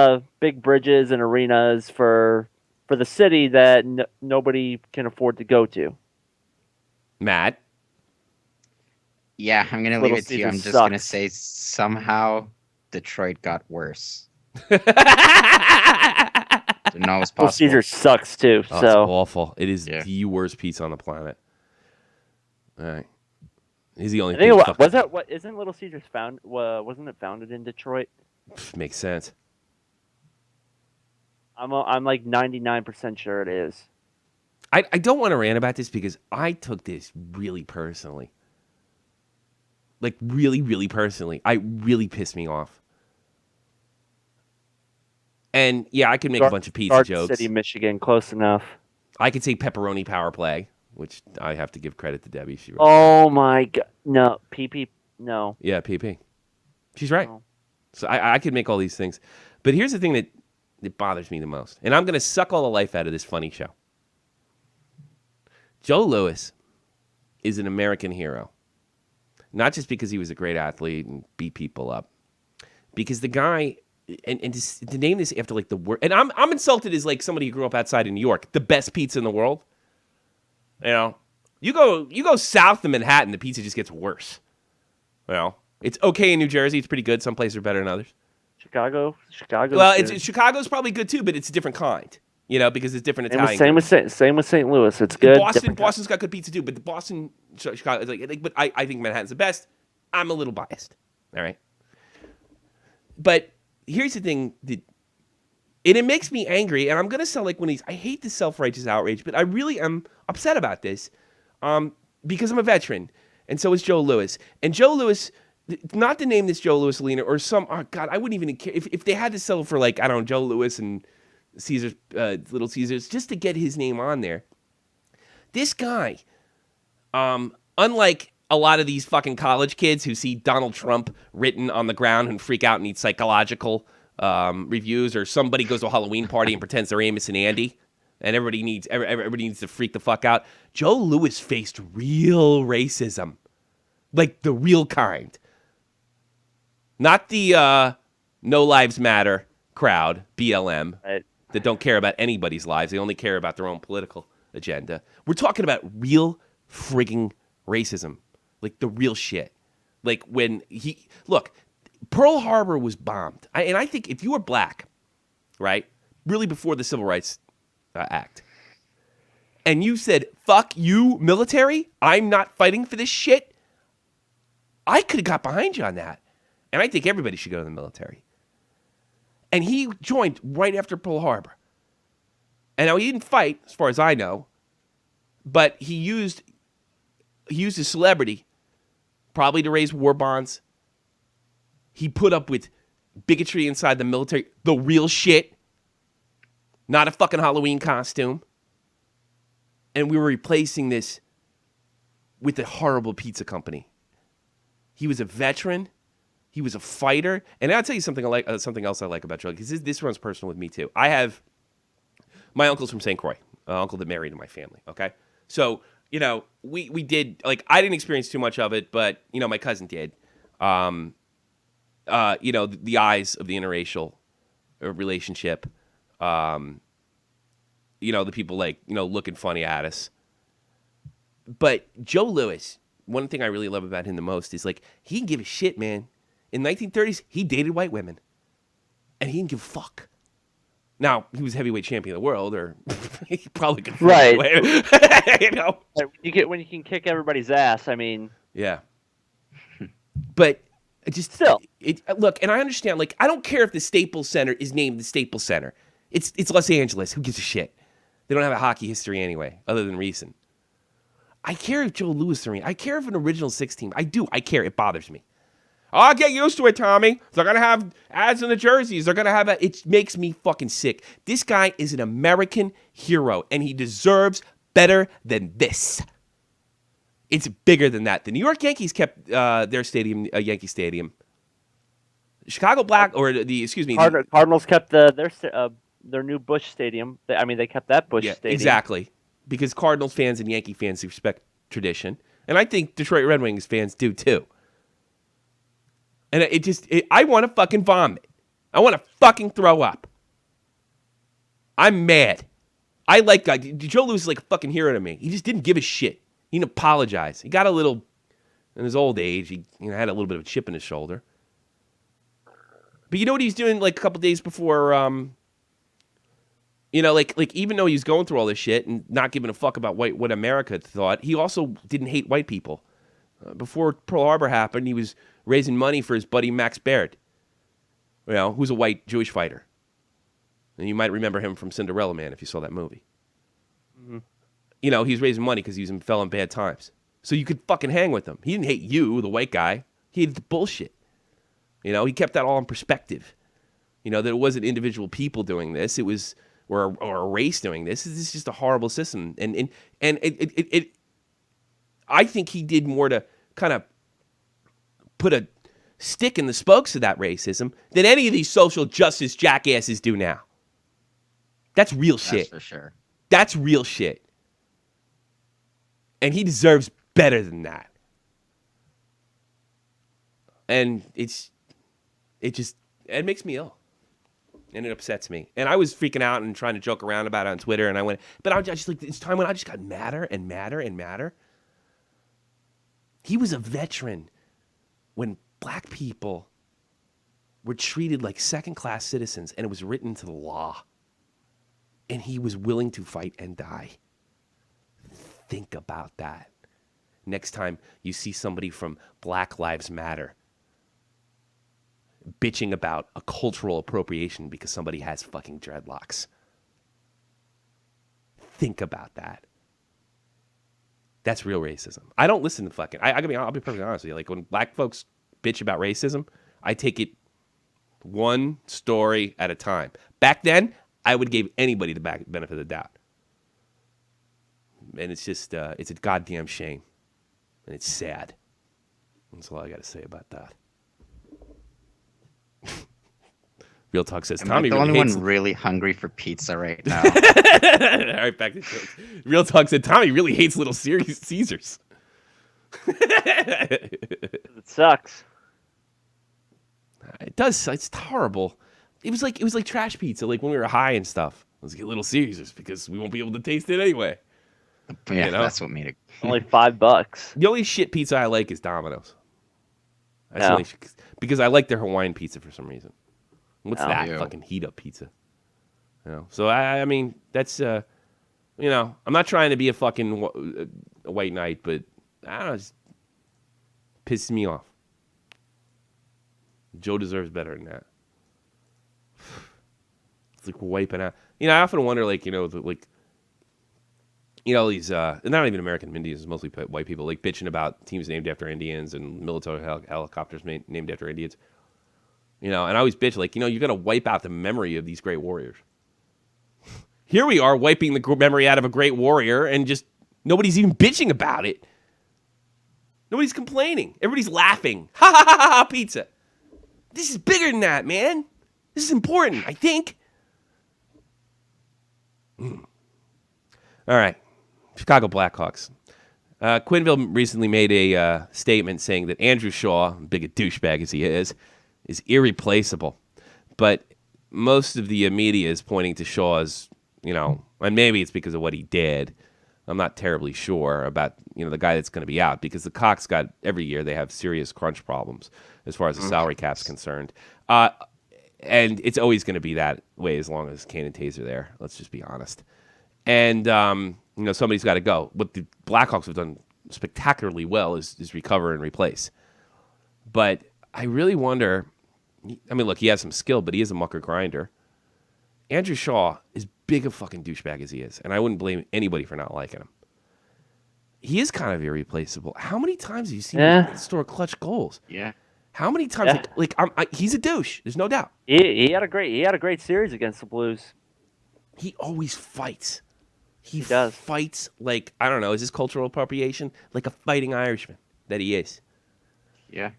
big bridges and arenas for the city that nobody can afford to go to. Matt. Yeah, I'm gonna leave it to you. I'm just gonna say somehow Detroit got worse. Didn't know it was possible. Little Caesar sucks too. Oh, so it's awful. It is the worst pizza on the planet. All right. He's the only. Isn't Little Caesars wasn't it founded in Detroit? Makes sense. I'm like 99% sure it is. I don't want to rant about this because I took this really personally. Like really, really personally. I really pissed me off. And yeah, I could make a bunch of pizza jokes. City, Michigan, close enough. I could say pepperoni power play, which I have to give credit to Debbie. She wrote Oh my god, no, PP, no. Yeah, PP. She's right. No. So I could make all these things. But here's the thing that bothers me the most. And I'm going to suck all the life out of this funny show. Joe Louis is an American hero. Not just because he was a great athlete and beat people up. Because the guy, and to name this after like the word, and I'm insulted as like somebody who grew up outside of New York, the best pizza in the world. You know, you go south of Manhattan, the pizza just gets worse. Well, it's okay in New Jersey. It's pretty good. Some places are better than others. Chicago. Well, Chicago's probably good too, but it's a different kind. You know, because it's different Italian. Same with St. Louis. It's good. Boston's got good pizza too, but the Boston, Chicago, but I think Manhattan's the best. I'm a little biased. All right. But here's the thing and it makes me angry, and I'm gonna sound like I hate this self-righteous outrage, but I really am upset about this, because I'm a veteran, and so is Joe Louis. And Joe Louis, not to name this Joe Louis Arena or I wouldn't even care if they had to sell for like I don't know Joe Louis and Caesar's, Little Caesars, just to get his name on there. This guy, unlike a lot of these fucking college kids who see Donald Trump written on the ground and freak out and need psychological reviews, or somebody goes to a Halloween party and pretends they're Amos and Andy, and everybody needs to freak the fuck out. Joe Louis faced real racism, like the real kind, not the No Lives Matter crowd, BLM, Right. that don't care about anybody's lives. They only care about their own political agenda. We're talking about real frigging racism. Like the real shit. Like when Pearl Harbor was bombed. And I think if you were black, right, really before the Civil Rights Act, and you said, fuck you, military, I'm not fighting for this shit, I could have got behind you on that. And I think everybody should go to the military. And he joined right after Pearl Harbor. And now he didn't fight, as far as I know, but he used his celebrity probably to raise war bonds. He put up with bigotry inside the military, the real shit, not a fucking Halloween costume. And we were replacing this with a horrible pizza company. He was a veteran. He was a fighter. And I'll tell you something else I like about Joe, because this runs personal with me too. I have my uncle's from St. Croix, uncle that married in my family, okay? So, you know, we did, like, I didn't experience too much of it, but, you know, my cousin did. You know, the eyes of the interracial relationship, you know, the people, like, you know, looking funny at us. But Joe Louis, one thing I really love about him the most is, like, he didn't give a shit, man. In the 1930s, he dated white women. And he didn't give a fuck. Now, he was heavyweight champion of the world, or he probably could. Right. You know? When you can kick everybody's ass, I mean. Yeah. But just still. Look, and I understand, like, I don't care if the Staples Center is named the Staples Center. It's Los Angeles. Who gives a shit? They don't have a hockey history anyway, other than recent. I care if Joe Louis Arena. I care if an original 6 team. I do. I care. It bothers me. I'll get used to it, Tommy. They're going to have ads in the jerseys. They're going to have it makes me fucking sick. This guy is an American hero, and he deserves better than this. It's bigger than that. The New York Yankees kept their stadium, Yankee Stadium. Chicago Cardinals kept their new Busch Stadium. They kept that Busch Stadium. Exactly. Because Cardinals fans and Yankee fans respect tradition. And I think Detroit Red Wings fans do too. And I want to fucking vomit. I want to fucking throw up. I'm mad. Joe Louis is like a fucking hero to me. He just didn't give a shit. He didn't apologize. He got a little, in his old age, he had a little bit of a chip in his shoulder. But you know what he's doing like a couple days before, like even though he was going through all this shit and not giving a fuck about what America thought, he also didn't hate white people. Before Pearl Harbor happened, he was raising money for his buddy Max Baird, who's a white Jewish fighter. And you might remember him from Cinderella Man if you saw that movie. Mm-hmm. He's raising money because he fell in bad times. So you could fucking hang with him. He didn't hate you, the white guy. He hated the bullshit. He kept that all in perspective. That it wasn't individual people doing this. It was or a race doing this. This is just a horrible system. And it I think he did more to kind of put a stick in the spokes of that racism than any of these social justice jackasses do now. That's real shit. That's for sure. That's real shit. And he deserves better than that. And it makes me ill. And it upsets me. And I was freaking out and trying to joke around about it on Twitter. And I went, but I was just like, it's time when I just got madder and madder and madder. He was a veteran when black people were treated like second-class citizens, and it was written into the law. And he was willing to fight and die. Think about that. Next time you see somebody from Black Lives Matter bitching about a cultural appropriation because somebody has fucking dreadlocks. Think about that. That's real racism. I don't listen to fucking... I'll be perfectly honest with you. Like, when black folks bitch about racism, I take it one story at a time. Back then, I would give anybody the benefit of the doubt. And it's just... it's a goddamn shame. And it's sad. That's all I got to say about that. Real Talk says Tommy the really only hates... one really hungry for pizza right now. All right, back to jokes. Real Talk said Tommy really hates Little Caesars. It sucks. It does. It's horrible. It was like trash pizza, like when we were high and stuff. Let's get Little Caesars because we won't be able to taste it anyway. Yeah, that's what made it. Only $5. The only shit pizza I like is Domino's. Because I like their Hawaiian pizza for some reason. What's that? Fucking heat up pizza. So I mean, that's I'm not trying to be a fucking white knight, but I don't know, it just pisses me off. Joe deserves better than that. It's like we're wiping out. I often wonder, these not even American Indians, mostly white people, like bitching about teams named after Indians and military helicopters named after Indians. And I always bitch, you're going to wipe out the memory of these great warriors. Here we are wiping the memory out of a great warrior, and just nobody's even bitching about it. Nobody's complaining. Everybody's laughing. Ha ha ha ha, pizza. This is bigger than that, man. This is important, I think. All right. Chicago Blackhawks. Quinville recently made a statement saying that Andrew Shaw, big a douchebag as he is irreplaceable. But most of the media is pointing to Shaw as, and maybe it's because of what he did. I'm not terribly sure about, the guy that's going to be out, because the Cox every year they have serious crunch problems as far as the salary cap's concerned. And it's always going to be that way as long as Kane and Taze are there. Let's just be honest. And, somebody's got to go. What the Blackhawks have done spectacularly well is recover and replace. But I really wonder, look, he has some skill, but he is a mucker grinder. Andrew Shaw, as big a fucking douchebag as he is, and I wouldn't blame anybody for not liking him, he is kind of irreplaceable. How many times have you seen him score clutch goals? Yeah. How many times? Yeah. He's a douche. There's no doubt. He had a great series against the Blues. He always fights. He does. fights like, I don't know, is this cultural appropriation? Like a fighting Irishman that he is. Yeah.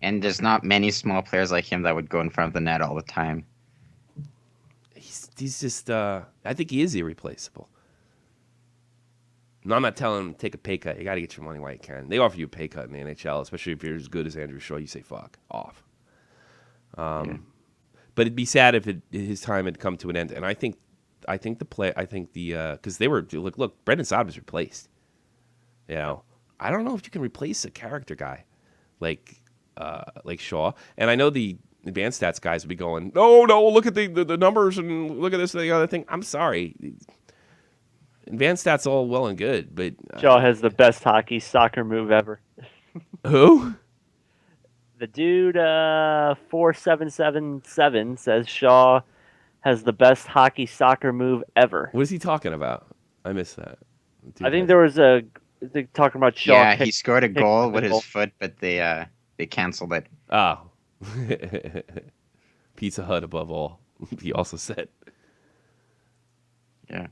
And there's not many small players like him that would go in front of the net all the time. He's just, I think he is irreplaceable. No, I'm not telling him to take a pay cut. You got to get your money while you can. They offer you a pay cut in the NHL, especially if you're as good as Andrew Shaw. You say, fuck, off. But it'd be sad if his time had come to an end. And I think because they were, look, Brendan Saad was replaced. You know, I don't know if you can replace a character guy like Shaw. And I know the advanced stats guys would be going, no, look at the numbers and look at this and the other thing. I'm sorry. Advanced stats all well and good, but Shaw has the best soccer move ever. Who? The dude 4777 says Shaw has the best soccer move ever. What is he talking about? I missed that. I think there was they're talking about Shaw. Yeah, he scored a goal with his foot, but they canceled it. Oh. Pizza Hut above all, he also said. Yeah.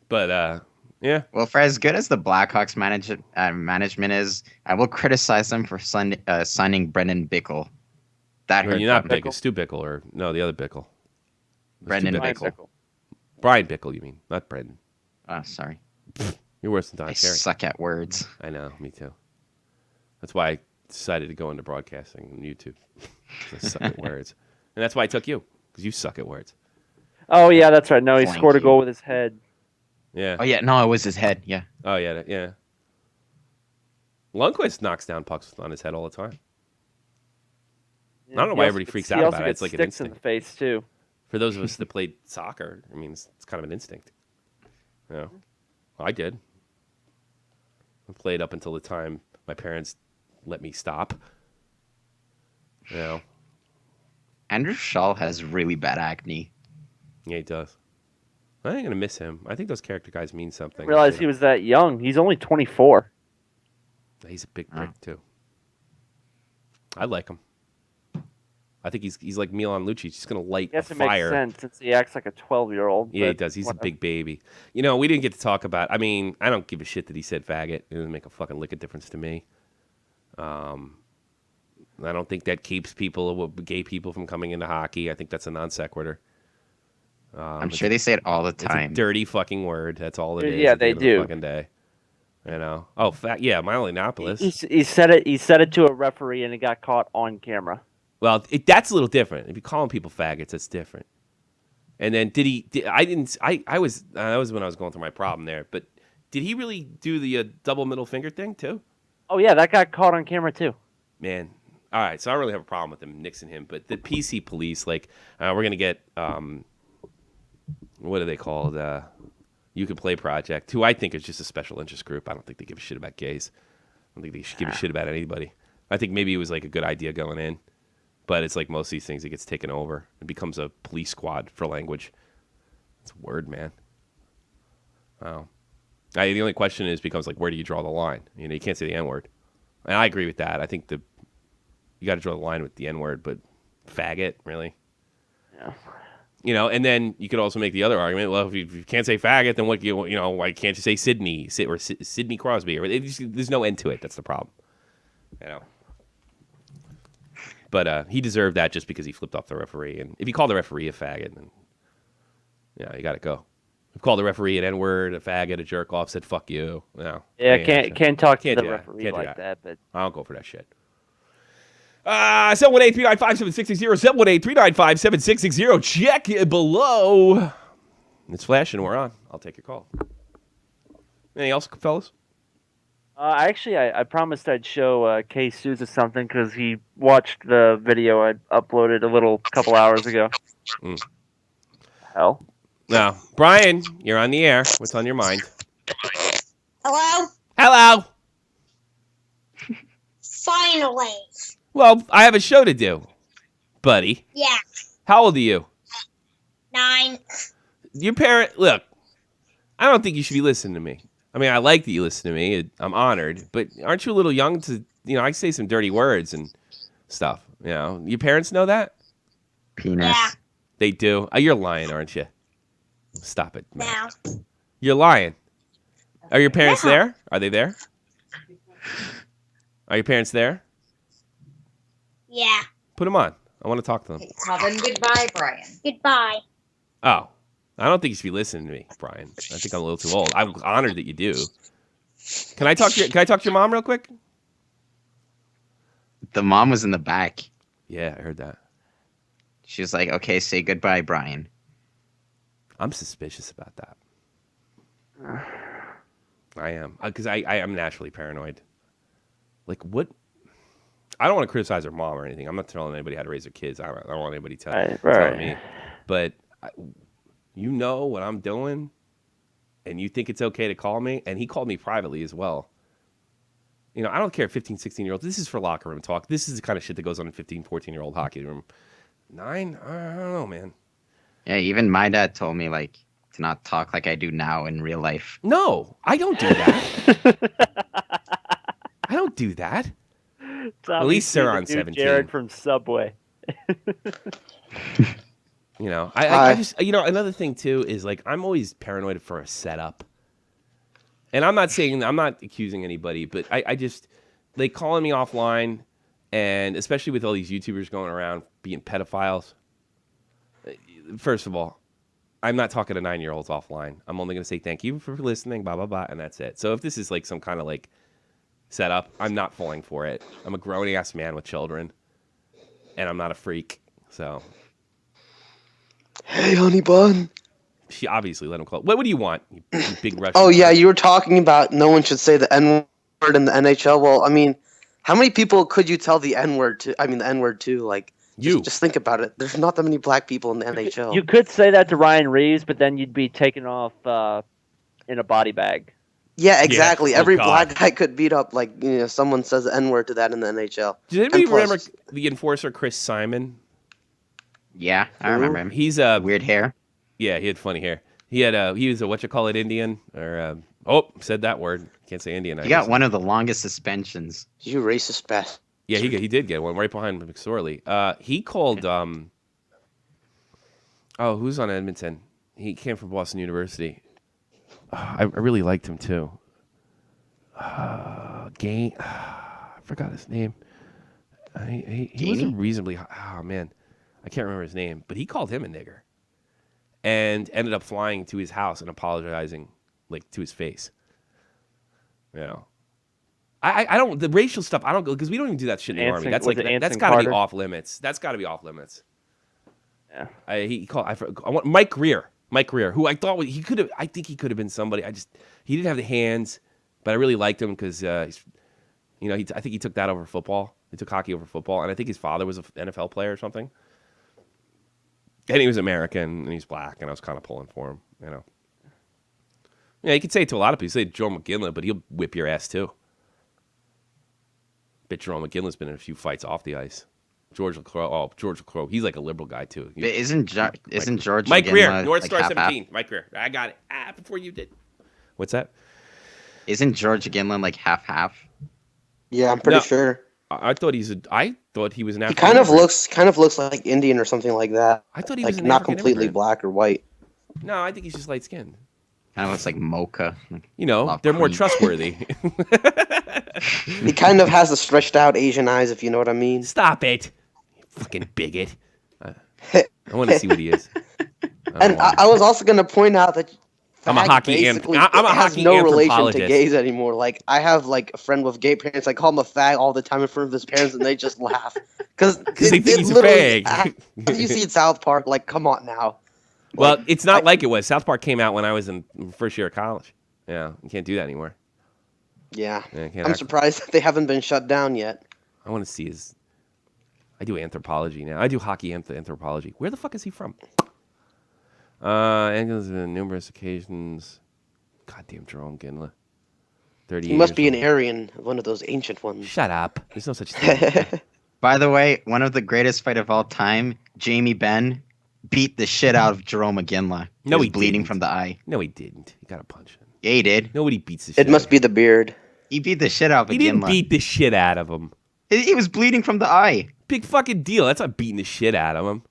But, yeah. Well, for as good as the Blackhawks management is, I will criticize them for signing Brendan Bickle. That hurt. You're not Bickle. Stu Bickle, or no, the other Bickle. Brendan Bickle. Brian Bickle, you mean, not Brendan. Oh, sorry. You're worse than Don I Cherry. suck at words. I know, me too. That's why I decided to go into broadcasting on YouTube. I suck at words. And that's why I took you, because you suck at words. Oh, yeah, that's right. No, he Thank scored a you. goal with his head. Yeah. Oh, yeah. No, it was his head. Yeah. Oh, yeah, yeah. Lundqvist knocks down pucks on his head all the time. I don't know why everybody freaks out about it. It's like an instinct. In the face, too. For those of us that played soccer, I mean, it's kind of an instinct. You know, I did. I played up until the time my parents let me stop. You know. Andrew Shaw has really bad acne. Yeah, he does. I ain't going to miss him. I think those character guys mean something. I realized he was that young. He's only 24. He's a big prick, too. I like him. I think he's like Milan Lucic. He's just going to light a fire. Makes sense since he acts like a 12-year-old. Yeah, he does. He's a big baby. You know, we didn't get to talk about... I mean, I don't give a shit that he said faggot. It doesn't make a fucking lick of difference to me. I don't think that keeps gay people from coming into hockey. I think that's a non sequitur. I'm sure they say it all the time. It's a dirty fucking word. That's all it is. Yeah, they do. The fucking day. You know? Oh, yeah, Milo Yiannopoulos. He said it. He said it to a referee, and it got caught on camera. Well, that's a little different. If you're calling people faggots, that's different. And then that was when I was going through my problem there. But did he really do the double middle finger thing too? Oh yeah, that got caught on camera too. Man, all right. So I don't really have a problem with him nixing him. But the PC police, like, we're gonna get what are they called? You Can Play Project, who I think is just a special interest group. I don't think they give a shit about gays. I don't think they should give a shit about anybody. I think maybe it was like a good idea going in. But it's like most of these things, it gets taken over. It becomes a police squad for language. It's a word, man. Wow. The only question becomes like, where do you draw the line? You know, you can't say the N-word. And I agree with that. I think you got to draw the line with the N-word, but faggot, really? Yeah. You know, and then you could also make the other argument. Well, if you can't say faggot, then why can't you say Sydney or Sidney Crosby? There's no end to it. That's the problem. You know. But he deserved that just because he flipped off the referee. And if you call the referee a faggot, then you got to go. If you call the referee an N-word, a faggot, a jerk off, said fuck you. No, yeah, can't talk to the referee like that. But I don't go for that shit. 718-395-7660, 718-395-7660. Check below. It's flashing. We're on. I'll take your call. Anything else, fellas? Actually, I promised I'd show K. Souza something because he watched the video I uploaded a couple hours ago. Hell. Now, Brian, you're on the air. What's on your mind? Hello? Hello. Finally. Well, I have a show to do, buddy. Yeah. How old are you? 9. Your parent, look, I don't think you should be listening to me. I mean, I like that you listen to me. I'm honored. But aren't you a little young to, I say some dirty words. And stuff. You know, your parents know that? Penis. Yeah. They do. You're lying, aren't you? Stop it, man. No. You're lying. Are your parents No. there? Are they there? Are your parents there? Yeah. Put them on. I want to talk to them. Tell them goodbye, Brian. Goodbye. Oh, I don't think you should be listening to me, Brian. I think I'm a little too old. I'm honored that you do. Can I talk to your mom real quick? The mom was in the back. Yeah, I heard that. She was like, "Okay, say goodbye, Brian." I'm suspicious about that. I am, because I am naturally paranoid. Like, what? I don't want to criticize her mom or anything. I'm not telling anybody how to raise their kids. I don't want anybody telling me. But you know what I'm doing, and you think it's okay to call me. And he called me privately as well. You know, I don't care, 15, 16-year-olds. This is for locker room talk. This is the kind of shit that goes on in 15, 14-year-old hockey room. 9? I don't know, man. Yeah, even my dad told me like to not talk like I do now in real life. No, I don't do that. I don't do that. At least they're on 17. Jared from Subway. You know, I just, you know, another thing too is like I'm always paranoid for a setup. And I'm not accusing anybody, but I just, they calling me offline, and especially with all these YouTubers going around being pedophiles. First of all, I'm not talking to 9-year-olds offline. I'm only going to say thank you for listening, blah, blah, blah, and that's it. So if this is like some kind of like setup, I'm not falling for it. I'm a grown-ass man with children, and I'm not a freak, so. Hey, honey bun. She obviously let him call. What do you want, you big Russian? Oh, yeah, you were talking about no one should say the N-word in the NHL. Well, I mean, how many people could you tell the N-word to? I mean, the N-word to, like, just think about it. There's not that many black people in the NHL. You could say that to Ryan Reeves, but then you'd be taken off in a body bag. Yeah, exactly. Yeah. Every God. black guy could beat up, like, you know, someone says the N-word to that in the NHL. Does anybody And plus- remember the enforcer Chris Simon? Yeah, I remember him. He's Weird hair. Yeah, he had funny hair. He was a what-you-call-it Indian, or said that word. Can't say Indian. He got one of the longest suspensions. You racist bastard. Yeah, he did get one right behind McSorley. He called who's on Edmonton? He came from Boston University. I really liked him too. I forgot his name. He was a reasonably. Oh man, I can't remember his name, but he called him a nigger, and ended up flying to his house and apologizing, like, to his face. You know, I don't, the racial stuff. I don't go, because we don't even do that shit in the army. That's like that's got to be off limits. That's got to be off limits. Yeah. He called. I want Mike Greer. Mike Greer, who I thought he could have. I think he could have been somebody. He didn't have the hands, but I really liked him because he's, you know, I think he took that over football. He took hockey over football, and I think his father was an NFL player or something. And he was American, and he's black, and I was kind of pulling for him, you know. Yeah, you could say it to a lot of people. Say Joe McGinley, but he'll whip your ass too. Bet Jerome McGinley's been in a few fights off the ice. George LaCroix, he's like a liberal guy too. But isn't George Mike McGinley, Greer, North like Star half-half? 17. Mike Greer, I got it. Before you did. What's that? Isn't George Ginlin like half-half? Yeah, I'm pretty sure. I thought he was an African. He kind of looks like Indian or something like that. I thought he like was an not African completely immigrant. black or white. No, I think he's just light skinned. Kind of looks like mocha. You know, they're more trustworthy. He kind of has the stretched out Asian eyes, if you know what I mean. Stop it, you fucking bigot. I want to see what he is. I was also going to point out that I'm a hockey has hockey no relation to anthropologist. gays anymore. Like, I have like a friend with gay parents. I call him a fag all the time in front of his parents, and they just laugh because they think he's a fag. You see it South Park, like, come on now. Well, it's not like it was. South Park came out when I was in first year of college. Yeah, you can't do that anymore. Yeah, can't I'm surprised that they haven't been shut down yet. I want to see his. I do anthropology now. I do hockey anthropology. Where the fuck is he from? Angles on numerous occasions. Goddamn Jerome Ginla. 30 He must be an Aryan, one of those ancient ones. Shut up. There's no such thing. By the way, one of the greatest fight of all time, Jamie Benn beat the shit out of Jerome McGinley. No, was he bleeding didn't. from the eye. No, he didn't. He got a punch. Yeah, he did. Nobody beats the shit. It must be the beard. He beat the shit out of He McGinley. didn't beat the shit out of him. He was bleeding from the eye. Big fucking deal. That's not beating the shit out of him.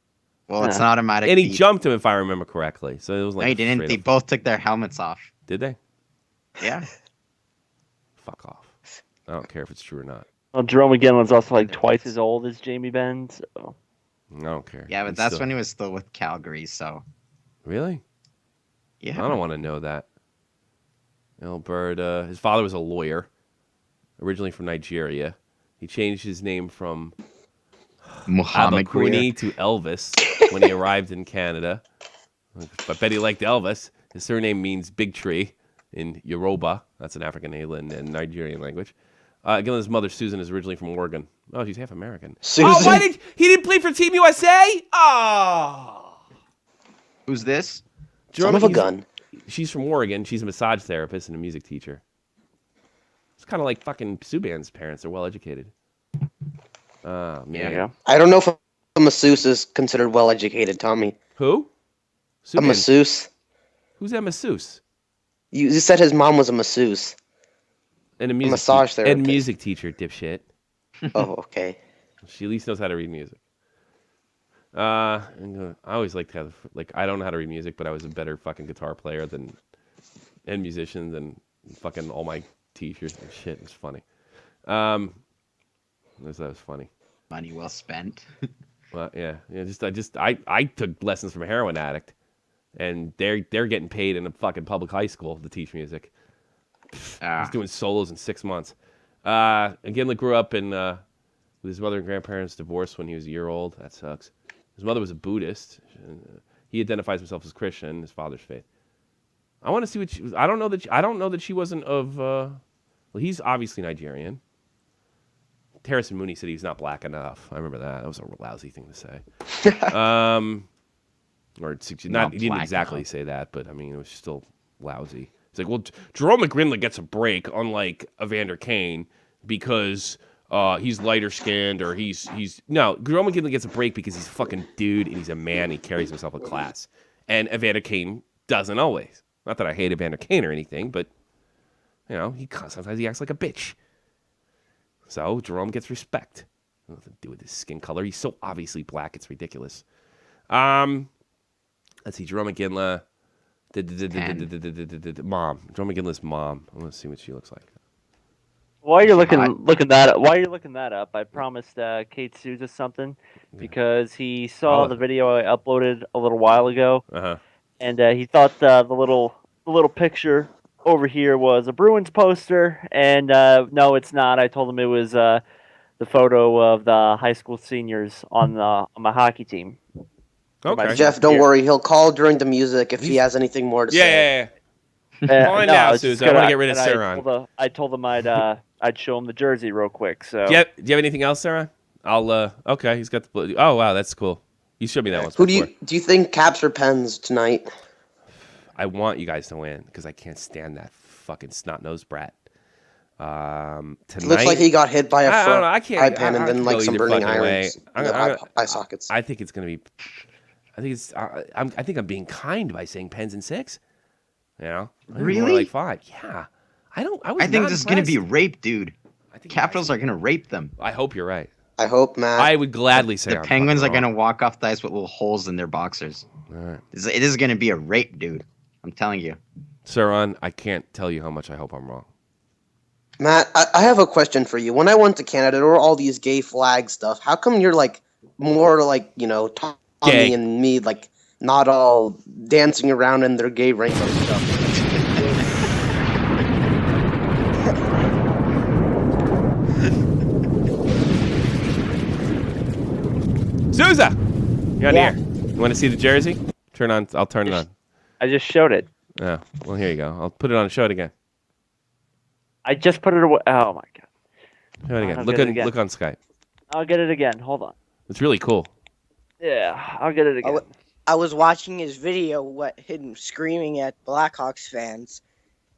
Well, it's an automatic. And he beat. jumped him, if I remember correctly. So it was like. No, he didn't. They both took their helmets off. Did they? Yeah. Fuck off. I don't care if it's true or not. Well, Jerome McGinley's also like twice as old as Jamie Benn. So. I don't care. Yeah, but that's when he was still with Calgary. So. Really? Yeah. I don't want to know that. Alberta. His father was a lawyer, originally from Nigeria. He changed his name from Muhammad Abakuni to Elvis when he arrived in Canada. I bet he liked Elvis. His surname means big tree in Yoruba. That's an African and Nigerian language. Gillen's mother, Susan, is originally from Oregon. Oh, she's half American. Susan? Oh, he didn't play for Team USA? Oh. Who's this? Son of a gun. She's from Oregon. She's a massage therapist and a music teacher. It's kind of like fucking Subban's parents. They're well educated. Man. Yeah. I don't know if a masseuse is considered well educated, Tommy. Who? A Subban. masseuse. Who's that masseuse? You said his mom was a masseuse. And a massage therapist. And music teacher, dipshit. Oh, okay. She at least knows how to read music. I always liked to have, I don't know how to read music, but I was a better fucking guitar player and musician than fucking all my teachers and shit. It was funny. That was funny. Money well spent. Well, yeah. I took lessons from a heroin addict, and they're getting paid in a fucking public high school to teach music. He's doing solos in 6 months. Again, grew up with his mother and grandparents divorced when he was a year old. That sucks. His mother was a Buddhist. He identifies himself as Christian. His father's faith. I want to see what she was. I don't know that she wasn't of. Well, he's obviously Nigerian. Harrison Mooney said he's not black enough. I remember that. That was a lousy thing to say. He didn't exactly say that, but I mean, it was still lousy. It's like, well, Jerome McGinley gets a break, unlike Evander Kane, because he's lighter skinned or no. Jerome McGinley gets a break because he's a fucking dude and he's a man. He carries himself with class, and Evander Kane doesn't always. Not that I hate Evander Kane or anything, but sometimes he acts like a bitch. So Jerome gets respect. Nothing to do with his skin color. He's so obviously black, it's ridiculous. Let's see, Jerome McGinley. Mom. Jerome McGinley's mom. I want to see what she looks like. While you're looking that up, I promised Kate Souza something because he saw the video I uploaded a little while ago, and he thought the little picture over here was a Bruins poster, and no, it's not. I told him it was the photo of the high school seniors on my hockey team. Okay. Jeff, don't worry. He'll call during the music if he has anything more to say. Yeah. Call in now, Susan. I want to get rid of Saron. I told him I'd show him the jersey real quick. So. Do you have anything else, Saron? Okay, he's got the blue. Oh, wow, that's cool. You showed me that once. Who do you think caps or pens tonight? I want you guys to win because I can't stand that fucking snot-nosed brat. Tonight, Looks like he got hit by a I can't. eye pen and then some burning irons in the eye sockets. I think it's gonna be. I think I'm being kind by saying pens and 6. You know, really? More like 5. Yeah, I think this is gonna be rape, dude. Capitals are gonna rape them. I hope you're right. I hope, Matt. I would gladly say the Penguins are gonna walk off the ice with little holes in their boxers. All right. It is gonna be a rape, dude. I'm telling you. Saron, I can't tell you how much I hope I'm wrong. Matt, I have a question for you. When I went to Canada, there were all these gay flag stuff. How come you're more Tommy and me, not all dancing around in their gay rainbow stuff? Souza! You're on here. You want to see the jersey? I'll turn it on. I just showed it. Yeah. Well, here you go. I'll put it on and show it again. I just put it away. Oh, my God. Show it again. Look on Skype. I'll get it again. Hold on. It's really cool. Yeah, I'll get it again. I was watching his video, him screaming at Blackhawks fans.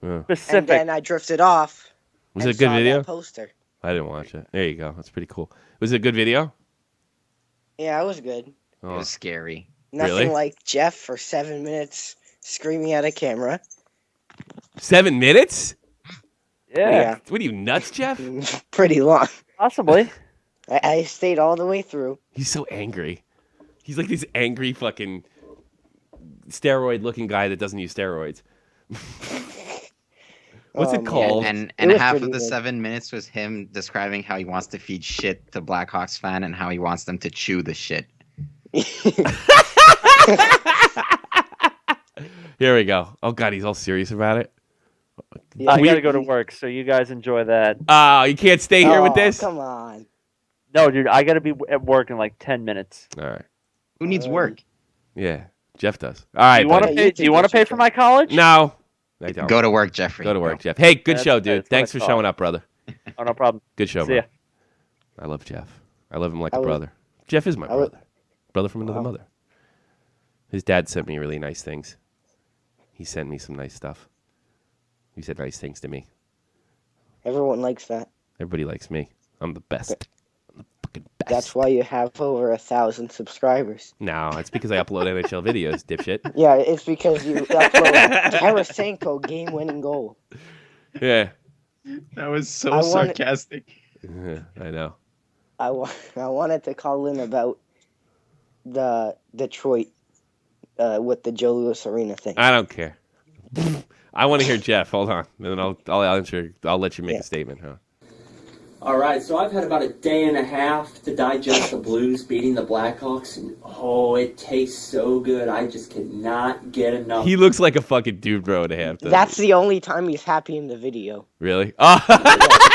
Yeah. Specific. And then I drifted off. Was it a good video? That poster. I didn't watch it. There you go. That's pretty cool. Was it a good video? Yeah, it was good. Oh. It was scary. Nothing Really? like Jeff for 7 minutes screaming at a camera. 7 minutes? Yeah. What are you, nuts, Jeff? Pretty long. Possibly. I stayed all the way through. He's so angry. He's like this angry fucking steroid-looking guy that doesn't use steroids. What's it called? And It was half of pretty the good. 7 minutes was him describing how he wants to feed shit to Blackhawks fan and how he wants them to chew the shit. Here we go. Oh god, he's all serious about it. Yeah. I gotta go to work, so you guys enjoy that. Oh, you can't stay here with Oh, this? come on. No, dude, I gotta be at work in like 10 minutes. All right. Who needs work? Yeah, Jeff does. All right. Do you want to buddy. Okay, you pay? Do you want to can pay get for your my college? No. I don't. Go to work, Jeffrey. Go to work, Jeff. Hey, good That's- show, dude. that's what Thanks I for thought. showing up, brother. Oh, no problem. Good show, See bro. ya. I love Jeff. I love him like I a would- brother. Jeff is my I would- brother. Brother from another Wow. mother. His dad sent me really nice things. He sent me some nice stuff. He said nice things to me. Everyone likes that. Everybody likes me. I'm the best. I'm the fucking best. That's why you have over 1,000 subscribers. No, it's because I upload NHL videos, dipshit. Yeah, it's because you upload Tarasenko game-winning goal. Yeah. That was so I want- sarcastic. I know. I wanted to call in about the Detroit with the Joe Louis Arena thing. I don't care. I want to hear Jeff. Hold on. And then I'll answer. I'll let you make a statement, huh? All right, so I've had about a day and a half to digest the Blues beating the Blackhawks, and oh, it tastes so good. I just cannot get enough. He looks like a fucking dude bro to have. That's the only time he's happy in the video. Really? Oh.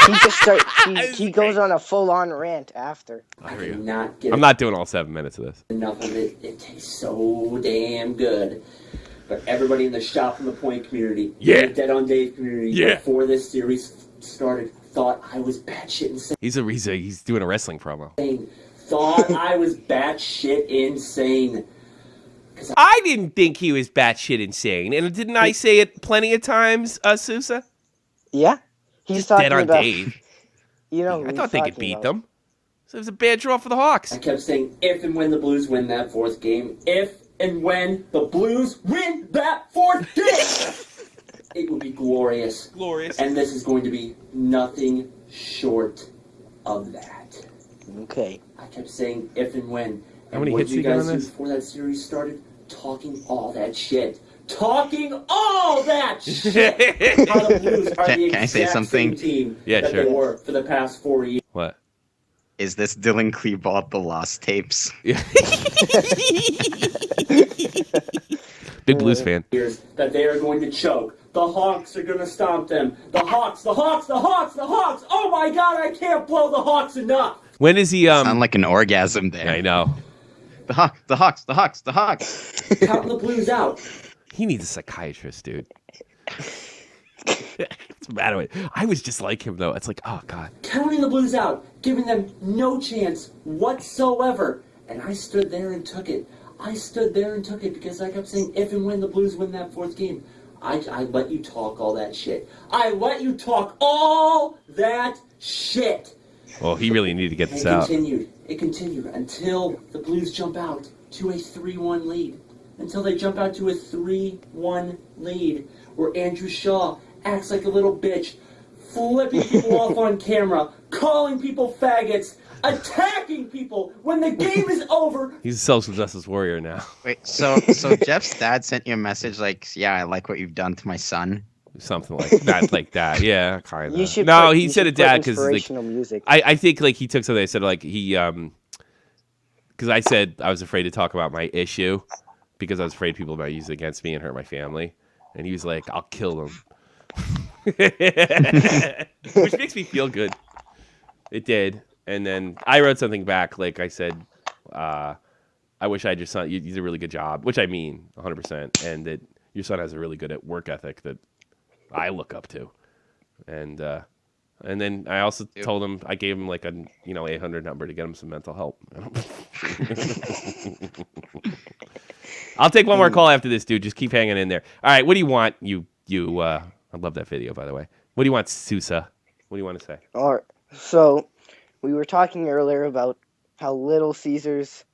He just he goes on a full-on rant after. I cannot get I'm not doing all 7 minutes of this. enough of it. It tastes so damn good. But everybody in the Shop from the Point community, Yeah. the Dead on Dave community, Yeah. before this series started, thought I was batshit insane. He's doing a wrestling promo. Thought I was batshit insane. I didn't think he was batshit insane, and didn't I say it plenty of times, Sousa? Yeah, he's Just talking dead on about. Dave. You know, I who thought he's they could talking beat about. them. So it was a bad draw for the Hawks. I kept saying if and when the Blues win that fourth game, if and when the Blues win that fourth game, it will be glorious. Glorious. And this is going to be nothing short of that. Okay. I kept saying if and when. How many what hits did you you got guys on do this? before that series started? Talking all that shit. Talking all that shit. How the Blues are the Can I say exact something? same team Yeah, that sure. they were for the past 4 years. What? Is this Dylan Klebold the Lost Tapes? Big Blues fan. That they are going to choke. The Hawks are going to stomp them. The Hawks, the Hawks, the Hawks, the Hawks. Oh my God, I can't blow the Hawks enough. When is he? Sound like an orgasm there. I know. The Hawks, the Hawks, the Hawks, the Hawks. Counting the Blues out. He needs a psychiatrist, dude. What's the matter with? I was just like him though. It's like, oh god. Counting the Blues out. Giving them no chance whatsoever. And I stood there and took it. I stood there and took it because I kept saying if and when the Blues win that fourth game. I let you talk all that shit. I let you talk all that shit. Well, he really needed to get And this out. it continued until the Blues jump out to a 3-1 lead. Until they jump out to a 3-1 lead where Andrew Shaw acts like a little bitch, flipping people off on camera, calling people faggots, attacking people when the game is over. He's a social justice warrior now. Wait, so Jeff's dad sent you a message like, yeah, I like what you've done to my son. Something like that. Yeah, kind You of. should No, put- he you said should it, Dad, put because like inspirational music. I think like he took something. I said like he because I said I was afraid to talk about my issue because I was afraid people might use it against me and hurt my family, and he was like, "I'll kill them," which makes me feel good. It did, and then I wrote something back. Like I said, I wish I had your son. You did a really good job, which I mean 100%, and that your son has a really good work ethic that I look up to, and then I also told him I gave him like a 800 number to get him some mental help. I'll take one more call after this, dude. Just keep hanging in there. All right, what do you want? I love that video, by the way. What do you want, Sousa? What do you want to say? All right. So, we were talking earlier about how Little Caesars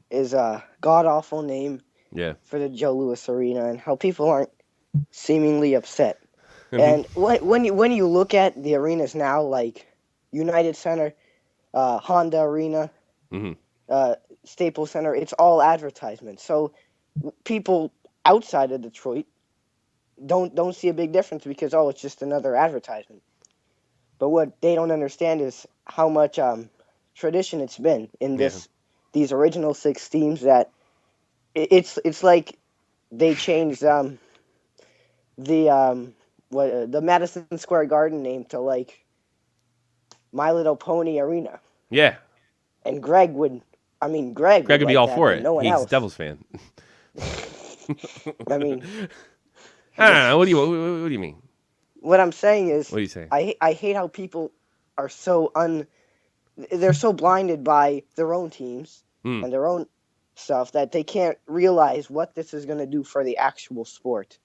is a god-awful name Yeah. for the Joe Louis Arena and how people aren't seemingly upset. And when you look at the arenas now, like United Center, Honda Arena, Mm-hmm. Staples Center. It's all advertisements. So people outside of Detroit don't see a big difference because it's just another advertisement. But what they don't understand is how much tradition it's been in these original 6 teams that it's like they changed the Madison Square Garden name to like My Little Pony Arena. Yeah. And Greg would would be like all that, for but it. no one He's else. a Devils fan. I mean, I don't know. What do you mean? what I'm saying is, What are you saying? I hate how people are they're so blinded by their own teams and their own stuff that they can't realize what this is going to do for the actual sport.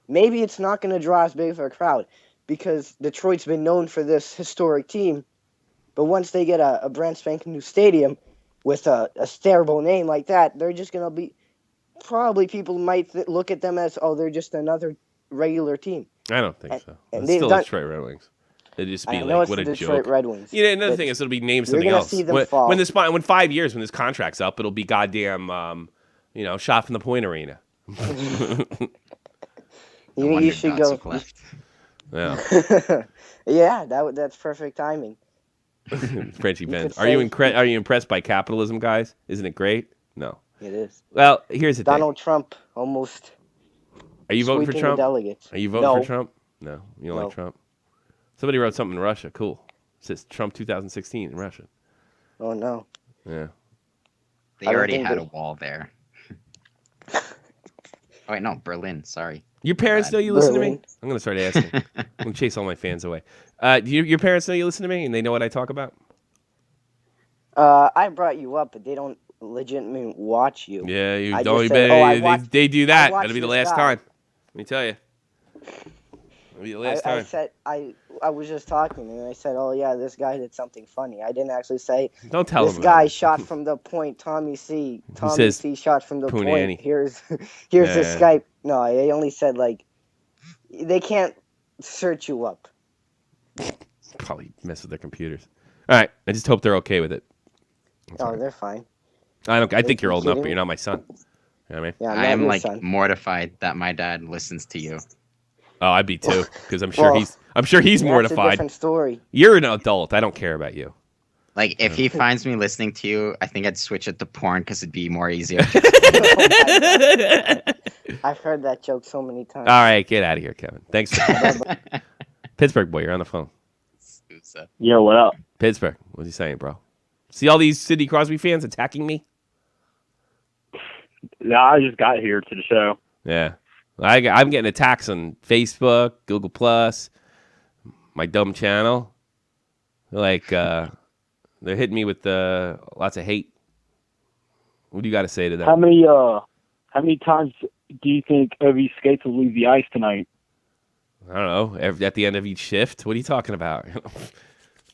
Maybe it's not going to draw as big of a crowd because Detroit's been known for this historic team, but once they get a brand spanking new stadium with a terrible name like that, they're just going to be probably people might look at them as they're just another regular team. I don't think so. And It's they've still done. Detroit Red Wings. It'd just be I know like, it's what the a Detroit joke. Red Wings. Yeah, another but thing is it'll be named you're something gonna else. see them fall. When 5 years, when this contract's up, it'll be goddamn, shot from the point arena. You should go. Left. Yeah. Yeah, that's perfect timing. Frenchie Ben. could Are you say- are you impressed by capitalism, guys? Isn't it great? No. It is. Well, here's the Donald Trump almost. thing. Are you voting for sweeping Trump? The delegates. Are you voting No. for Trump? No. You don't No. like Trump? Somebody wrote something in Russia. Cool. It says Trump 2016 in Russia. Oh no. Yeah. They I don't already think had they- a wall there. Oh wait, no, Berlin. Sorry. Your parents Bad. know you listen to me? Berlin. I'm going to start asking. I'm going to chase all my fans away. Do your parents know you listen to me and they know what I talk about? I brought you up, but they don't legitimately watch you. Yeah, you I don't just said, I they, watched- they do I that. watched That'll be the this last guy. time. Let me tell you. That'll be the last I time. said I was just talking and I said, yeah, this guy did something funny. I didn't actually say Don't tell this him. guy about it. shot from the point. Tommy says C shot from the Punani. point. Here's the Yeah. Skype. No, I only said like they can't search you up. Probably mess with their computers. All right. I just hope they're okay with it. They're fine. I think you're you old enough, kidding but me? you're not my son. You know what I mean? Yeah, I'm I not am your like son. mortified that my dad listens to you. Oh, I'd be too, because I'm sure Well, he's That's a mortified. different story. You're an adult. I don't care about you. Like if he finds me listening to you, I think I'd switch it to porn because it'd be more easier. I've heard that joke so many times. All right, get out of here, Kevin. Thanks for Pittsburgh boy. You're on the phone. Yo, what up? Pittsburgh. What's he saying, bro? See all these Sidney Crosby fans attacking me? No, I just got here to the show. Yeah. I'm getting attacks on Facebook, Google Plus, my dumb channel. Like, they're hitting me with lots of hate. What do you got to say to them? How many times do you think Ovi Skates will leave the ice tonight? I don't know. At the end of each shift? What are you talking about?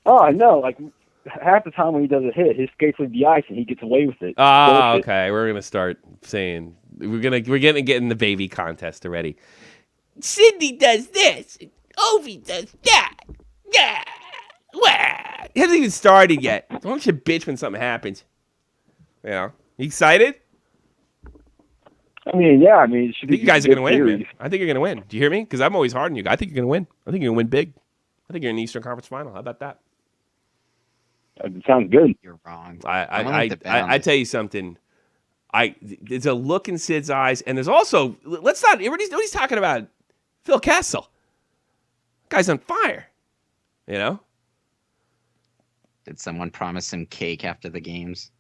Oh, I know. Like half the time when he does a hit, his skates leave the ice and he gets away with it. Ah, Bullshit. okay. We're gonna start saying we're gonna get in the baby contest already. Sydney does this. And Ovi does that. Yeah. Wah. It hasn't even started yet. Don't you bitch when something happens. You know. You excited? I mean, yeah. I mean, it should I be think you guys are a good gonna win, series. man. I think you're gonna win. Do you hear me? Because I'm always hard on you. I think you're gonna win. I think you're gonna win big. I think you're in the Eastern Conference Final. How about that? It sounds good. You're wrong. I I tell you something. There's a look in Sid's eyes, and there's also nobody's talking about Phil Kessel. Guy's on fire. You know. Did someone promise him cake after the games?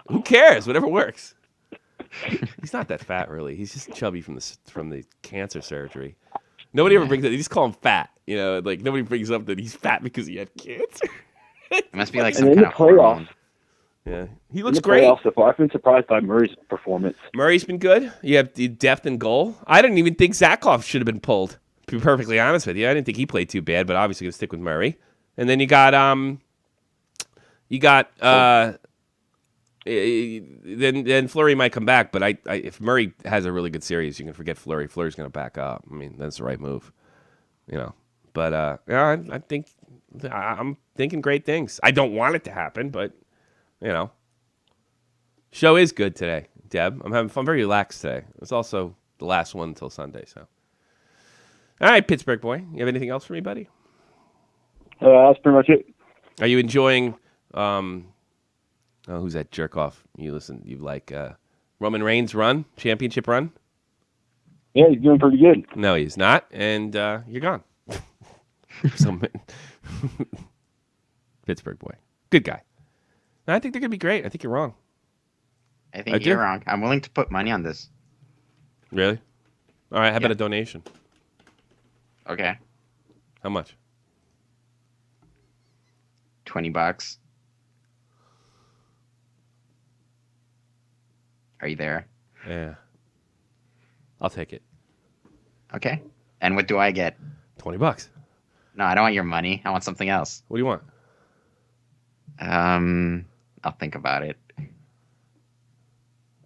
Who cares? Whatever works. He's not that fat, really. He's just chubby from the cancer surgery. Nobody ever brings it. They just call him fat. You know, like nobody brings up that he's fat because he had cancer. It must be like And some in kind the of playoffs, hormone. Yeah, he in looks the great. playoffs so far, I've been surprised by Murray's performance. Murray's been good. You have the depth and goal. I didn't even think Zakov should have been pulled. To be perfectly honest with you, I didn't think he played too bad, but obviously gonna stick with Murray. And then you got then Fleury might come back, but I if Murray has a really good series, you can forget Fleury. Fleury's gonna back up. I mean, that's the right move. You know, But I think I'm thinking great things. I don't want it to happen, but show is good today, Deb. I'm very relaxed today. It's also the last one until Sunday. So, all right, Pittsburgh boy, you have anything else for me, buddy? That's pretty much it. Are you enjoying? Who's that jerk off? You like Roman Reigns' championship run? Yeah, he's doing pretty good. No, he's not, and you're gone. Pittsburgh boy, good guy. I think they're gonna be great. I think you're wrong. I think you're wrong. I'm willing to put money on this. Really? All right. How about a donation? Okay. How much? $20. Are you there? Yeah. I'll take it. Okay. And what do I get? $20. No, I don't want your money. I want something else. What do you want? I'll think about it.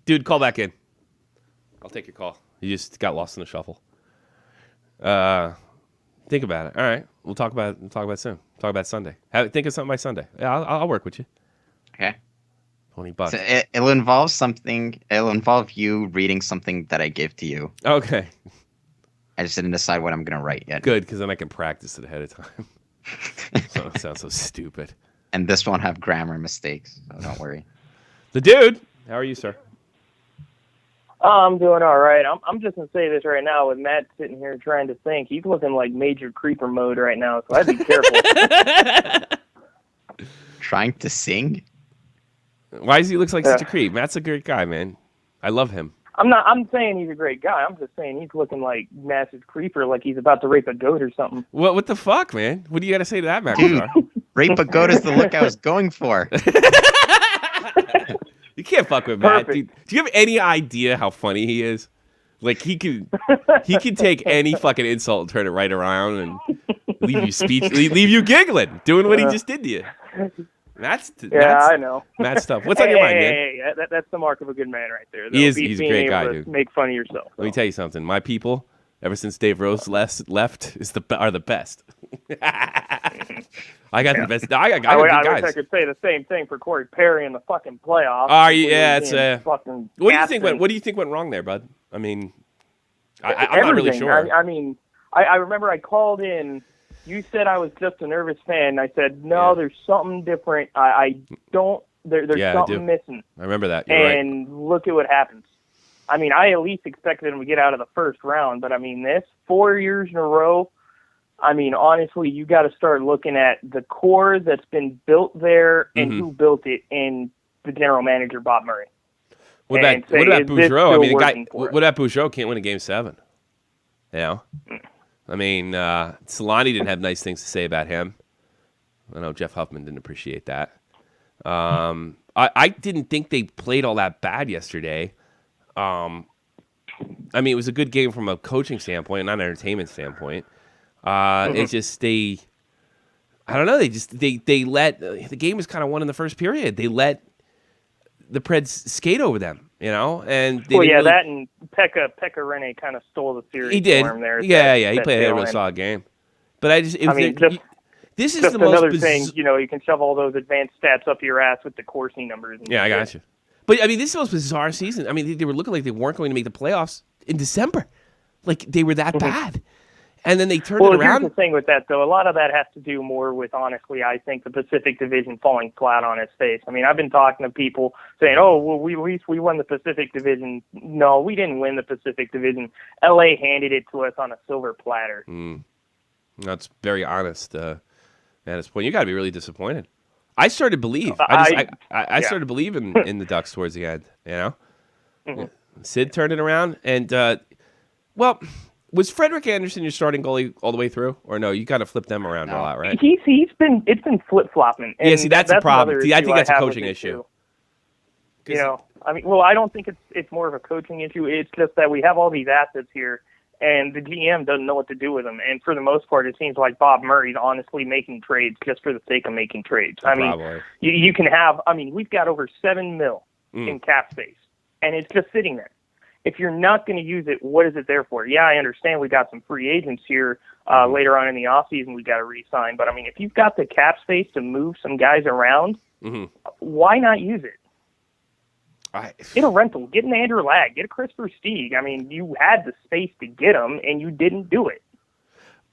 Dude, call back in. I'll take your call. You just got lost in the shuffle. Think about it. All right. We'll talk about it soon. Talk about Sunday. Think of something by Sunday. Yeah, I'll work with you. Okay. $20. So it'll involve something. It'll involve you reading something that I give to you. Okay. I just didn't decide what I'm going to write yet. Good, because then I can practice it ahead of time. So it sounds so stupid. And this won't have grammar mistakes, so don't worry. The dude. How are you, sir? I'm doing all right. I'm just going to say this right now with Matt sitting here trying to think. He's looking like major creeper mode right now, so I'd be careful. Trying to sing? Why does he look like such a creep? Matt's a great guy, man. I love him. I'm saying he's a great guy. I'm just saying he's looking like massive creeper, like he's about to rape a goat or something. What the fuck, man? What do you got to say to that, Matt? Dude, rape a goat is the look I was going for. You can't fuck with Matt. Dude, do you have any idea how funny he is? Like he can take any fucking insult and turn it right around and leave you giggling, doing what he just did to you. I know. Matt stuff. What's on your mind, man? Hey, that's the mark of a good man right there. He's a great guy, dude. Make fun of yourself. Let me tell you something. My people, ever since Dave Rose left, are the best. I got the best. I got good guys. I wish I could say the same thing for Corey Perry in the fucking playoffs. Yeah, it's what do you think went? What do you think went wrong there, bud? I mean, I'm not really sure. I remember I called in. You said I was just a nervous fan. I said no. There's something different. I don't. There's something missing. I remember that. You're right. Look at what happens. I mean, I at least expected him to get out of the first round, but I mean, this 4 years in a row. I mean, honestly, you got to start looking at the core that's been built there and who built it, and the general manager Bob Murray. What about Boudreaux? I mean, what about Boudreaux? Can't win a Game 7. You know, I mean, Solani didn't have nice things to say about him. I know Jeff Huffman didn't appreciate that. I didn't think they played all that bad yesterday. I mean, it was a good game from a coaching standpoint, not an entertainment standpoint. It's just I don't know. They let the game was kind of won in the first period. They let the Preds skate over them, and that and Pekka Rinne kind of stole the series. He did. For him there. He played a really solid game. But this is just the most another thing. You can shove all those advanced stats up your ass with the Corsi numbers. Yeah, I got you. But I mean, this is the most bizarre season. I mean, they were looking like they weren't going to make the playoffs in December. Like they were that bad. And then they turned it around. Here's the thing with that, though. A lot of that has to do more with, honestly, I think the Pacific Division falling flat on its face. I mean, I've been talking to people saying, "Oh, well, at least we won the Pacific Division." No, we didn't win the Pacific Division. LA handed it to us on a silver platter. That's very honest. At this point, you got to be really disappointed. I started to believe. I started to believe in the Ducks towards the end. Sid turned it around, and was Frederick Anderson your starting goalie all the way through, or no? You got to flip them around a lot, right? It's been flip flopping. Yeah, see, that's a problem. See, I think that's a coaching issue. I don't think it's more of a coaching issue. It's just that we have all these assets here, and the GM doesn't know what to do with them. And for the most part, it seems like Bob Murray's honestly making trades just for the sake of making trades. You can have. I mean, we've got over $7 million in cap space, and it's just sitting there. If you're not going to use it, what is it there for? Yeah, I understand we got some free agents here, Later on in the offseason, we got to re-sign. But, I mean, if you've got the cap space to move some guys around, why not use it? Get a rental. Get an Andrew Lag. Get a Chris Versteeg. I mean, you had the space to get them, and you didn't do it.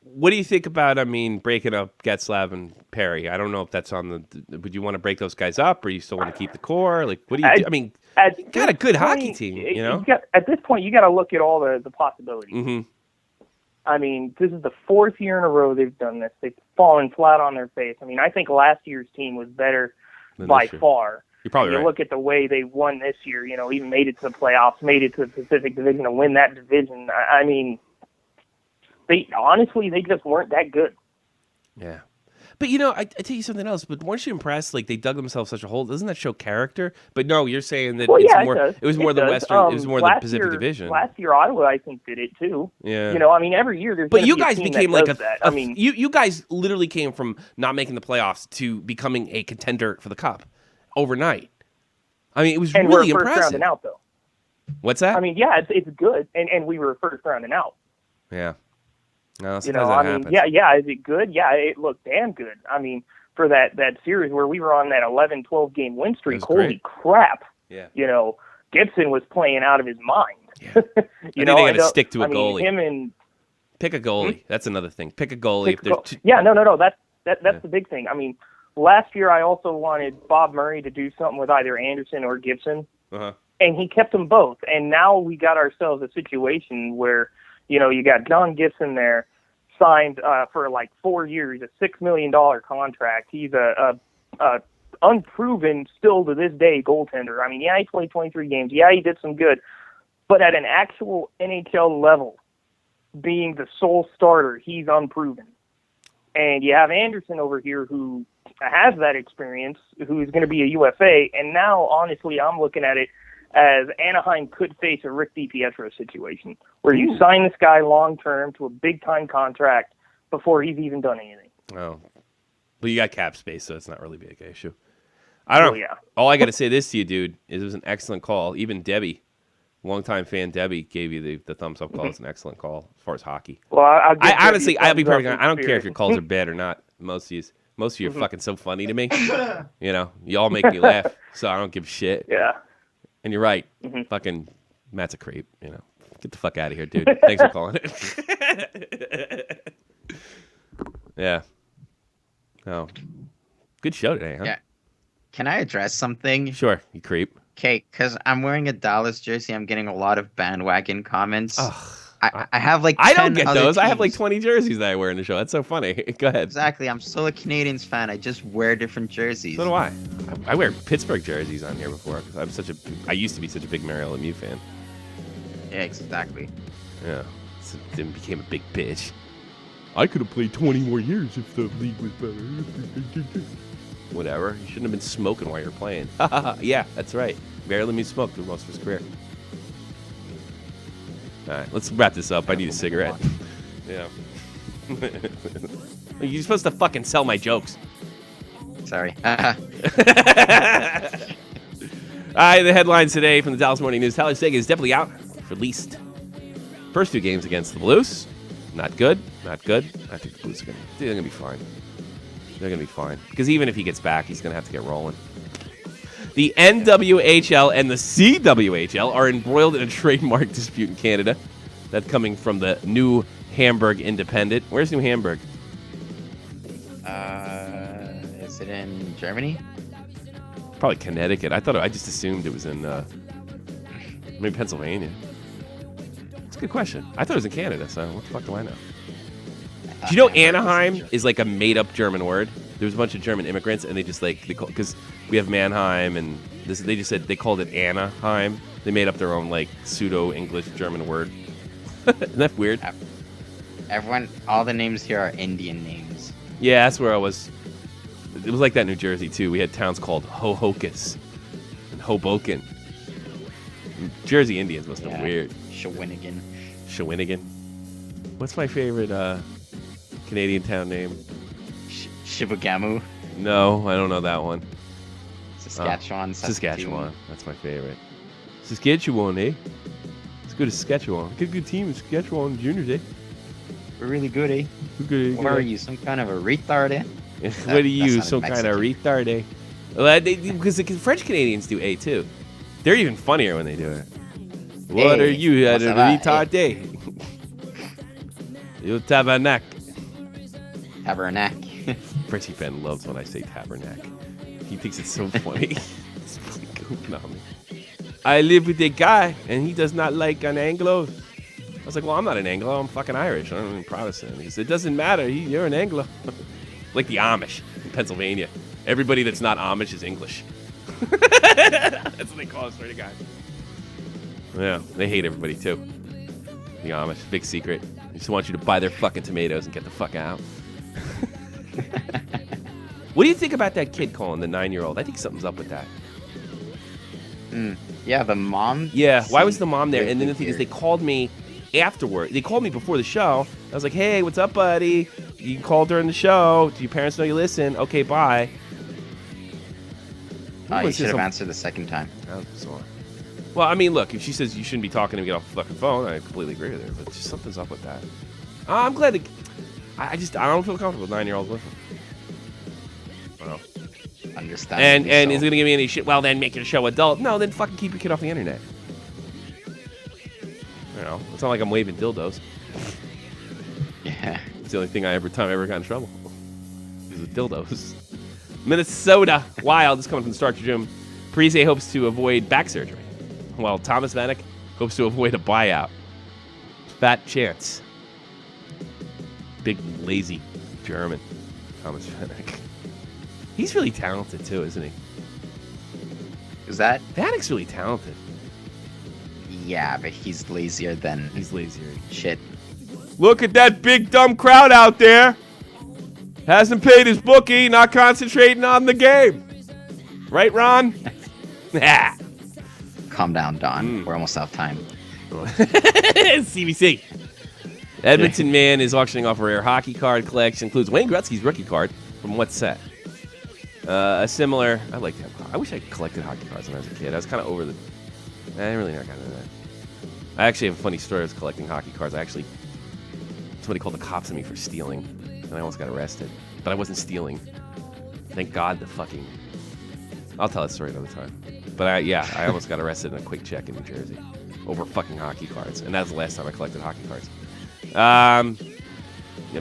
What do you think about, breaking up Getzlav and Perry? I don't know if that's on the... Would you want to break those guys up, or you still want to keep the core? Like, what do you do? I mean, you got a good hockey team, you know? At this point, you got to look at all the possibilities. I mean, this is the 4th year in a row they've done this. They've fallen flat on their face. I mean, I think last year's team was better by far. You're probably right. Look at the way they won this year, even made it to the playoffs, made it to the Pacific Division, and win that division. I mean, they just weren't that good. Yeah. But, I tell you something else. But weren't you impressed? Like, they dug themselves such a hole. Doesn't that show character? But no, you're saying that it was more the Western, it was more the Pacific Division. Last year, Ottawa, I think, did it too. Yeah. Every year there's. But you guys became like you guys literally came from not making the playoffs to becoming a contender for the Cup overnight. I mean, it was really impressive. And we're first round and out, though. What's that? I mean, yeah, it's good, and we were first round and out. Yeah. No, is it good? Yeah, it looked damn good. I mean, for that series where we were on that 11, 12-game win streak, holy crap. Yeah. Gibson was playing out of his mind. Yeah. They got to stick to a goalie. Pick a goalie. Mm-hmm. That's another thing. Pick a goalie. No. That's the big thing. I mean, last year I also wanted Bob Murray to do something with either Anderson or Gibson, and he kept them both. And now we got ourselves a situation where, you got John Gibson there, signed for like 4 years, a $6 million contract. He's a unproven, still to this day, goaltender. I mean, yeah, he played 23 games. Yeah, he did some good. But at an actual NHL level, being the sole starter, he's unproven. And you have Anderson over here who has that experience, who's going to be a UFA. And now, honestly, I'm looking at it as Anaheim could face a Rick DiPietro situation, where you sign this guy long-term to a big-time contract before he's even done anything. Oh. Well, you got cap space, so it's not really a big issue. I don't know. Yeah. All I got to say this to you, dude, is it was an excellent call. Even Debbie, longtime fan Debbie, gave you the thumbs-up call. It's an excellent call as far as hockey. Well, I'll be perfectly honest. I don't care if your calls are bad or not. Most of you are fucking so funny to me. You all make me laugh, so I don't give a shit. Yeah. And you're right. Fucking Matt's a creep, Get the fuck out of here, dude. Thanks for calling it. Yeah. Oh. Good show today, huh? Yeah. Can I address something? Sure, you creep. Okay, because I'm wearing a Dallas jersey. I'm getting a lot of bandwagon comments. Ugh. I have like 10 I don't get those. teams. I have like 20 jerseys that I wear in the show. That's so funny. Go ahead. Exactly. I'm still a Canadians fan. I just wear different jerseys. So do I. I wear Pittsburgh jerseys on here before because I used to be such a big Mario Lemieux fan. Yeah, exactly. Yeah. So then became a big bitch. I could have played 20 more years if the league was better. Whatever. You shouldn't have been smoking while you're playing. Yeah, that's right. Mario Lemieux smoked through most of his career. All right, let's wrap this up. I need a cigarette. Yeah. You're supposed to fucking sell my jokes. Sorry. All right, the headlines today from the Dallas Morning News. Tyler Seguin is definitely out for at least first 2 games against the Blues. Not good. I think the Blues are going to be fine. They're going to be fine. Because even if he gets back, he's going to have to get rolling. The NWHL and the CWHL are embroiled in a trademark dispute in Canada. That's coming from the New Hamburg Independent. Where's New Hamburg? Is it in Germany? Probably Connecticut. I just assumed it was in maybe Pennsylvania. It's a good question. I thought it was in Canada, so what the fuck do I know? Do you know Anaheim is like a made-up German word? There was a bunch of German immigrants, and they just because we have Mannheim, and they just said they called it Anaheim. They made up their own like pseudo-English German word. Isn't that weird? All the names here are Indian names. Yeah, that's where I was. It was like that in New Jersey too. We had towns called Hohokus and Hoboken. Jersey Indians must have been weird. Shawinigan. What's my favorite Canadian town name? Shibagamu. No, I don't know that one. Saskatchewan. Saskatchewan. That's my favorite. Saskatchewan, eh? Let's go to Saskatchewan. Get a good team in Saskatchewan juniors, eh? really good, eh? Good, What are you, some kind of a retard, eh? What are you, sounded some kind of Mexican. retard, eh? Well, because the French Canadians do A too. They're even funnier when they do it. What Hey, are you, a comment ça va, retard, eh? You tabernacle. Tabernacle. Frenchie Ben loves when I say tabernacle. He thinks it's so funny. He's really goofing on me. I live with a guy, and he does not like an Anglo. I was like, well, I'm not an Anglo. I'm fucking Irish. I'm even Protestant. He said, it doesn't matter. You're an Anglo. Like the Amish in Pennsylvania. Everybody that's not Amish is English. That's what they call us, swear to God. Yeah, they hate everybody, too. The Amish. Big secret. They just want you to buy their fucking tomatoes and get the fuck out. What do you think about that kid calling the 9-year-old? I think something's up with that. Yeah, the mom. Yeah, why was the mom there? Really And then the thing is, weird. they called me afterward. They called me before the show. I was like, hey, what's up, buddy? You can call during the show. Do your parents know you listen? Okay, bye. You should have answered the second time. Oh, sorry. Well, I mean, look, if she says you shouldn't be talking to me, get off the fucking phone, I completely agree with her. But just something's up with that. I'm glad that I don't feel comfortable with 9-year-olds listening. Well, Understand. and is it gonna give me any shit? Well, then make your show adult. No, then fucking keep your kid off the internet. You know, it's not like I'm waving dildos. Yeah. It's the only thing I ever got in trouble. Is with dildos. Minnesota Wild is coming from the Starcher Gym. Parise hopes to avoid back surgery, while Thomas Vanek hopes to avoid a buyout. Fat chance. Big lazy German Thomas Vanek. He's really talented too, isn't he? Is that? Vanek's really talented. Yeah, but he's lazier than He's lazier. shit. Look at that big dumb crowd out there. Hasn't paid his bookie, not concentrating on the game. Right, Ron? Yeah. Calm down, Don. We're almost out of time. CBC. Edmonton man is auctioning off a rare hockey card collection. Includes Wayne Gretzky's rookie card from what set? A similar. I like that. I wish I collected hockey cards when I was a kid. I was kind of over the. I really not got into that. I actually have a funny story. I was collecting hockey cards. Somebody called the cops on me for stealing, and I almost got arrested. But I wasn't stealing. Thank God the fucking. I'll tell that story another time. But I almost got arrested in a quick check in New Jersey over fucking hockey cards, and that was the last time I collected hockey cards.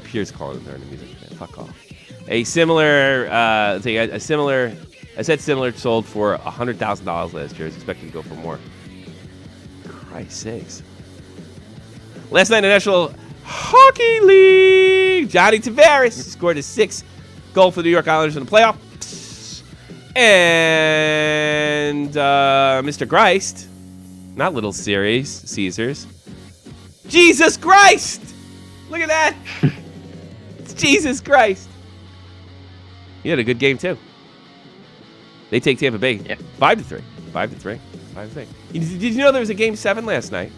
Pierre's calling in there in the music. Man, fuck off. A similar sold for $100,000 last year. It's expected to go for more. Christ's sakes. Last night in the National Hockey League, Johnny Tavares scored his 6th goal for the New York Islanders in the playoff. And Mr. Greist, not Little Caesars. Jesus Christ! Look at that! It's Jesus Christ. He had a good game too. They take Tampa Bay 5-3. 5-3. 5-3. Did you know there was a game 7 last night?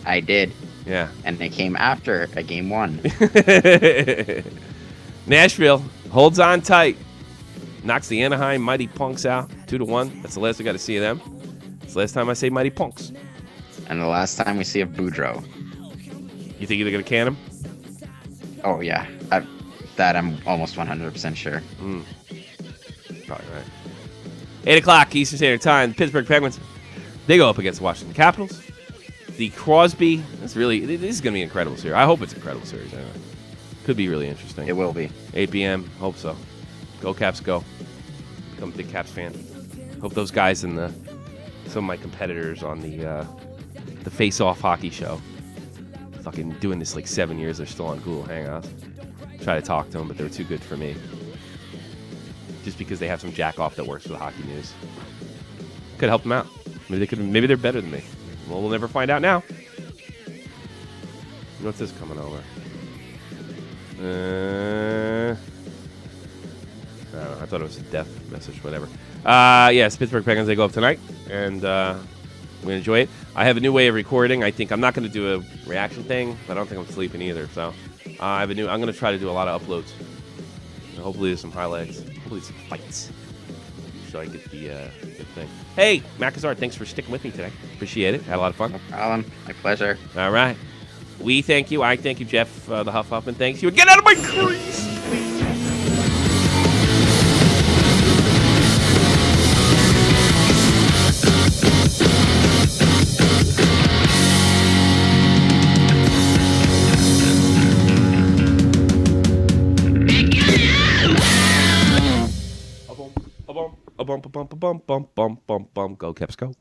I did. Yeah. And they came after a game 1. Nashville holds on tight. Knocks the Anaheim Mighty Punks out 2-1. That's the last we got to see of them. It's the last time I say Mighty Punks. And the last time we see a Boudreaux. You think they're going to can him? Oh, yeah. I'm almost 100% sure. Probably right. 8 o'clock Eastern Standard Time. The Pittsburgh Penguins. They go up against the Washington Capitals. The Crosby. This is going to be an incredible series. I hope it's an incredible series anyway. Could be really interesting. It will be. 8 p.m. Hope so. Go Caps, go. Become a big Caps fan. Hope those guys and some of my competitors on the Face Off Hockey Show, fucking doing this like 7 years, they're still on Google Hangouts. Try to talk to them, but they're too good for me. Just because they have some jack off that works for the hockey news. Could help them out. Maybe they're better than me. Well, we'll never find out now. What's this coming over? I don't know. I thought it was a death message, whatever. Yes, Pittsburgh Penguins, they go up tonight, and we enjoy it. I have a new way of recording. I think I'm not going to do a reaction thing, but I don't think I'm sleeping either. So I'm going to try to do a lot of uploads. And hopefully there's some highlights. Hopefully some fights. So I get the good thing. Hey, Macazard, thanks for sticking with me today. Appreciate it. Had a lot of fun. No problem. My pleasure. All right. We thank you. I thank you, Jeff. The Huffman thanks you. Get out of my crease! Go, Caps, go.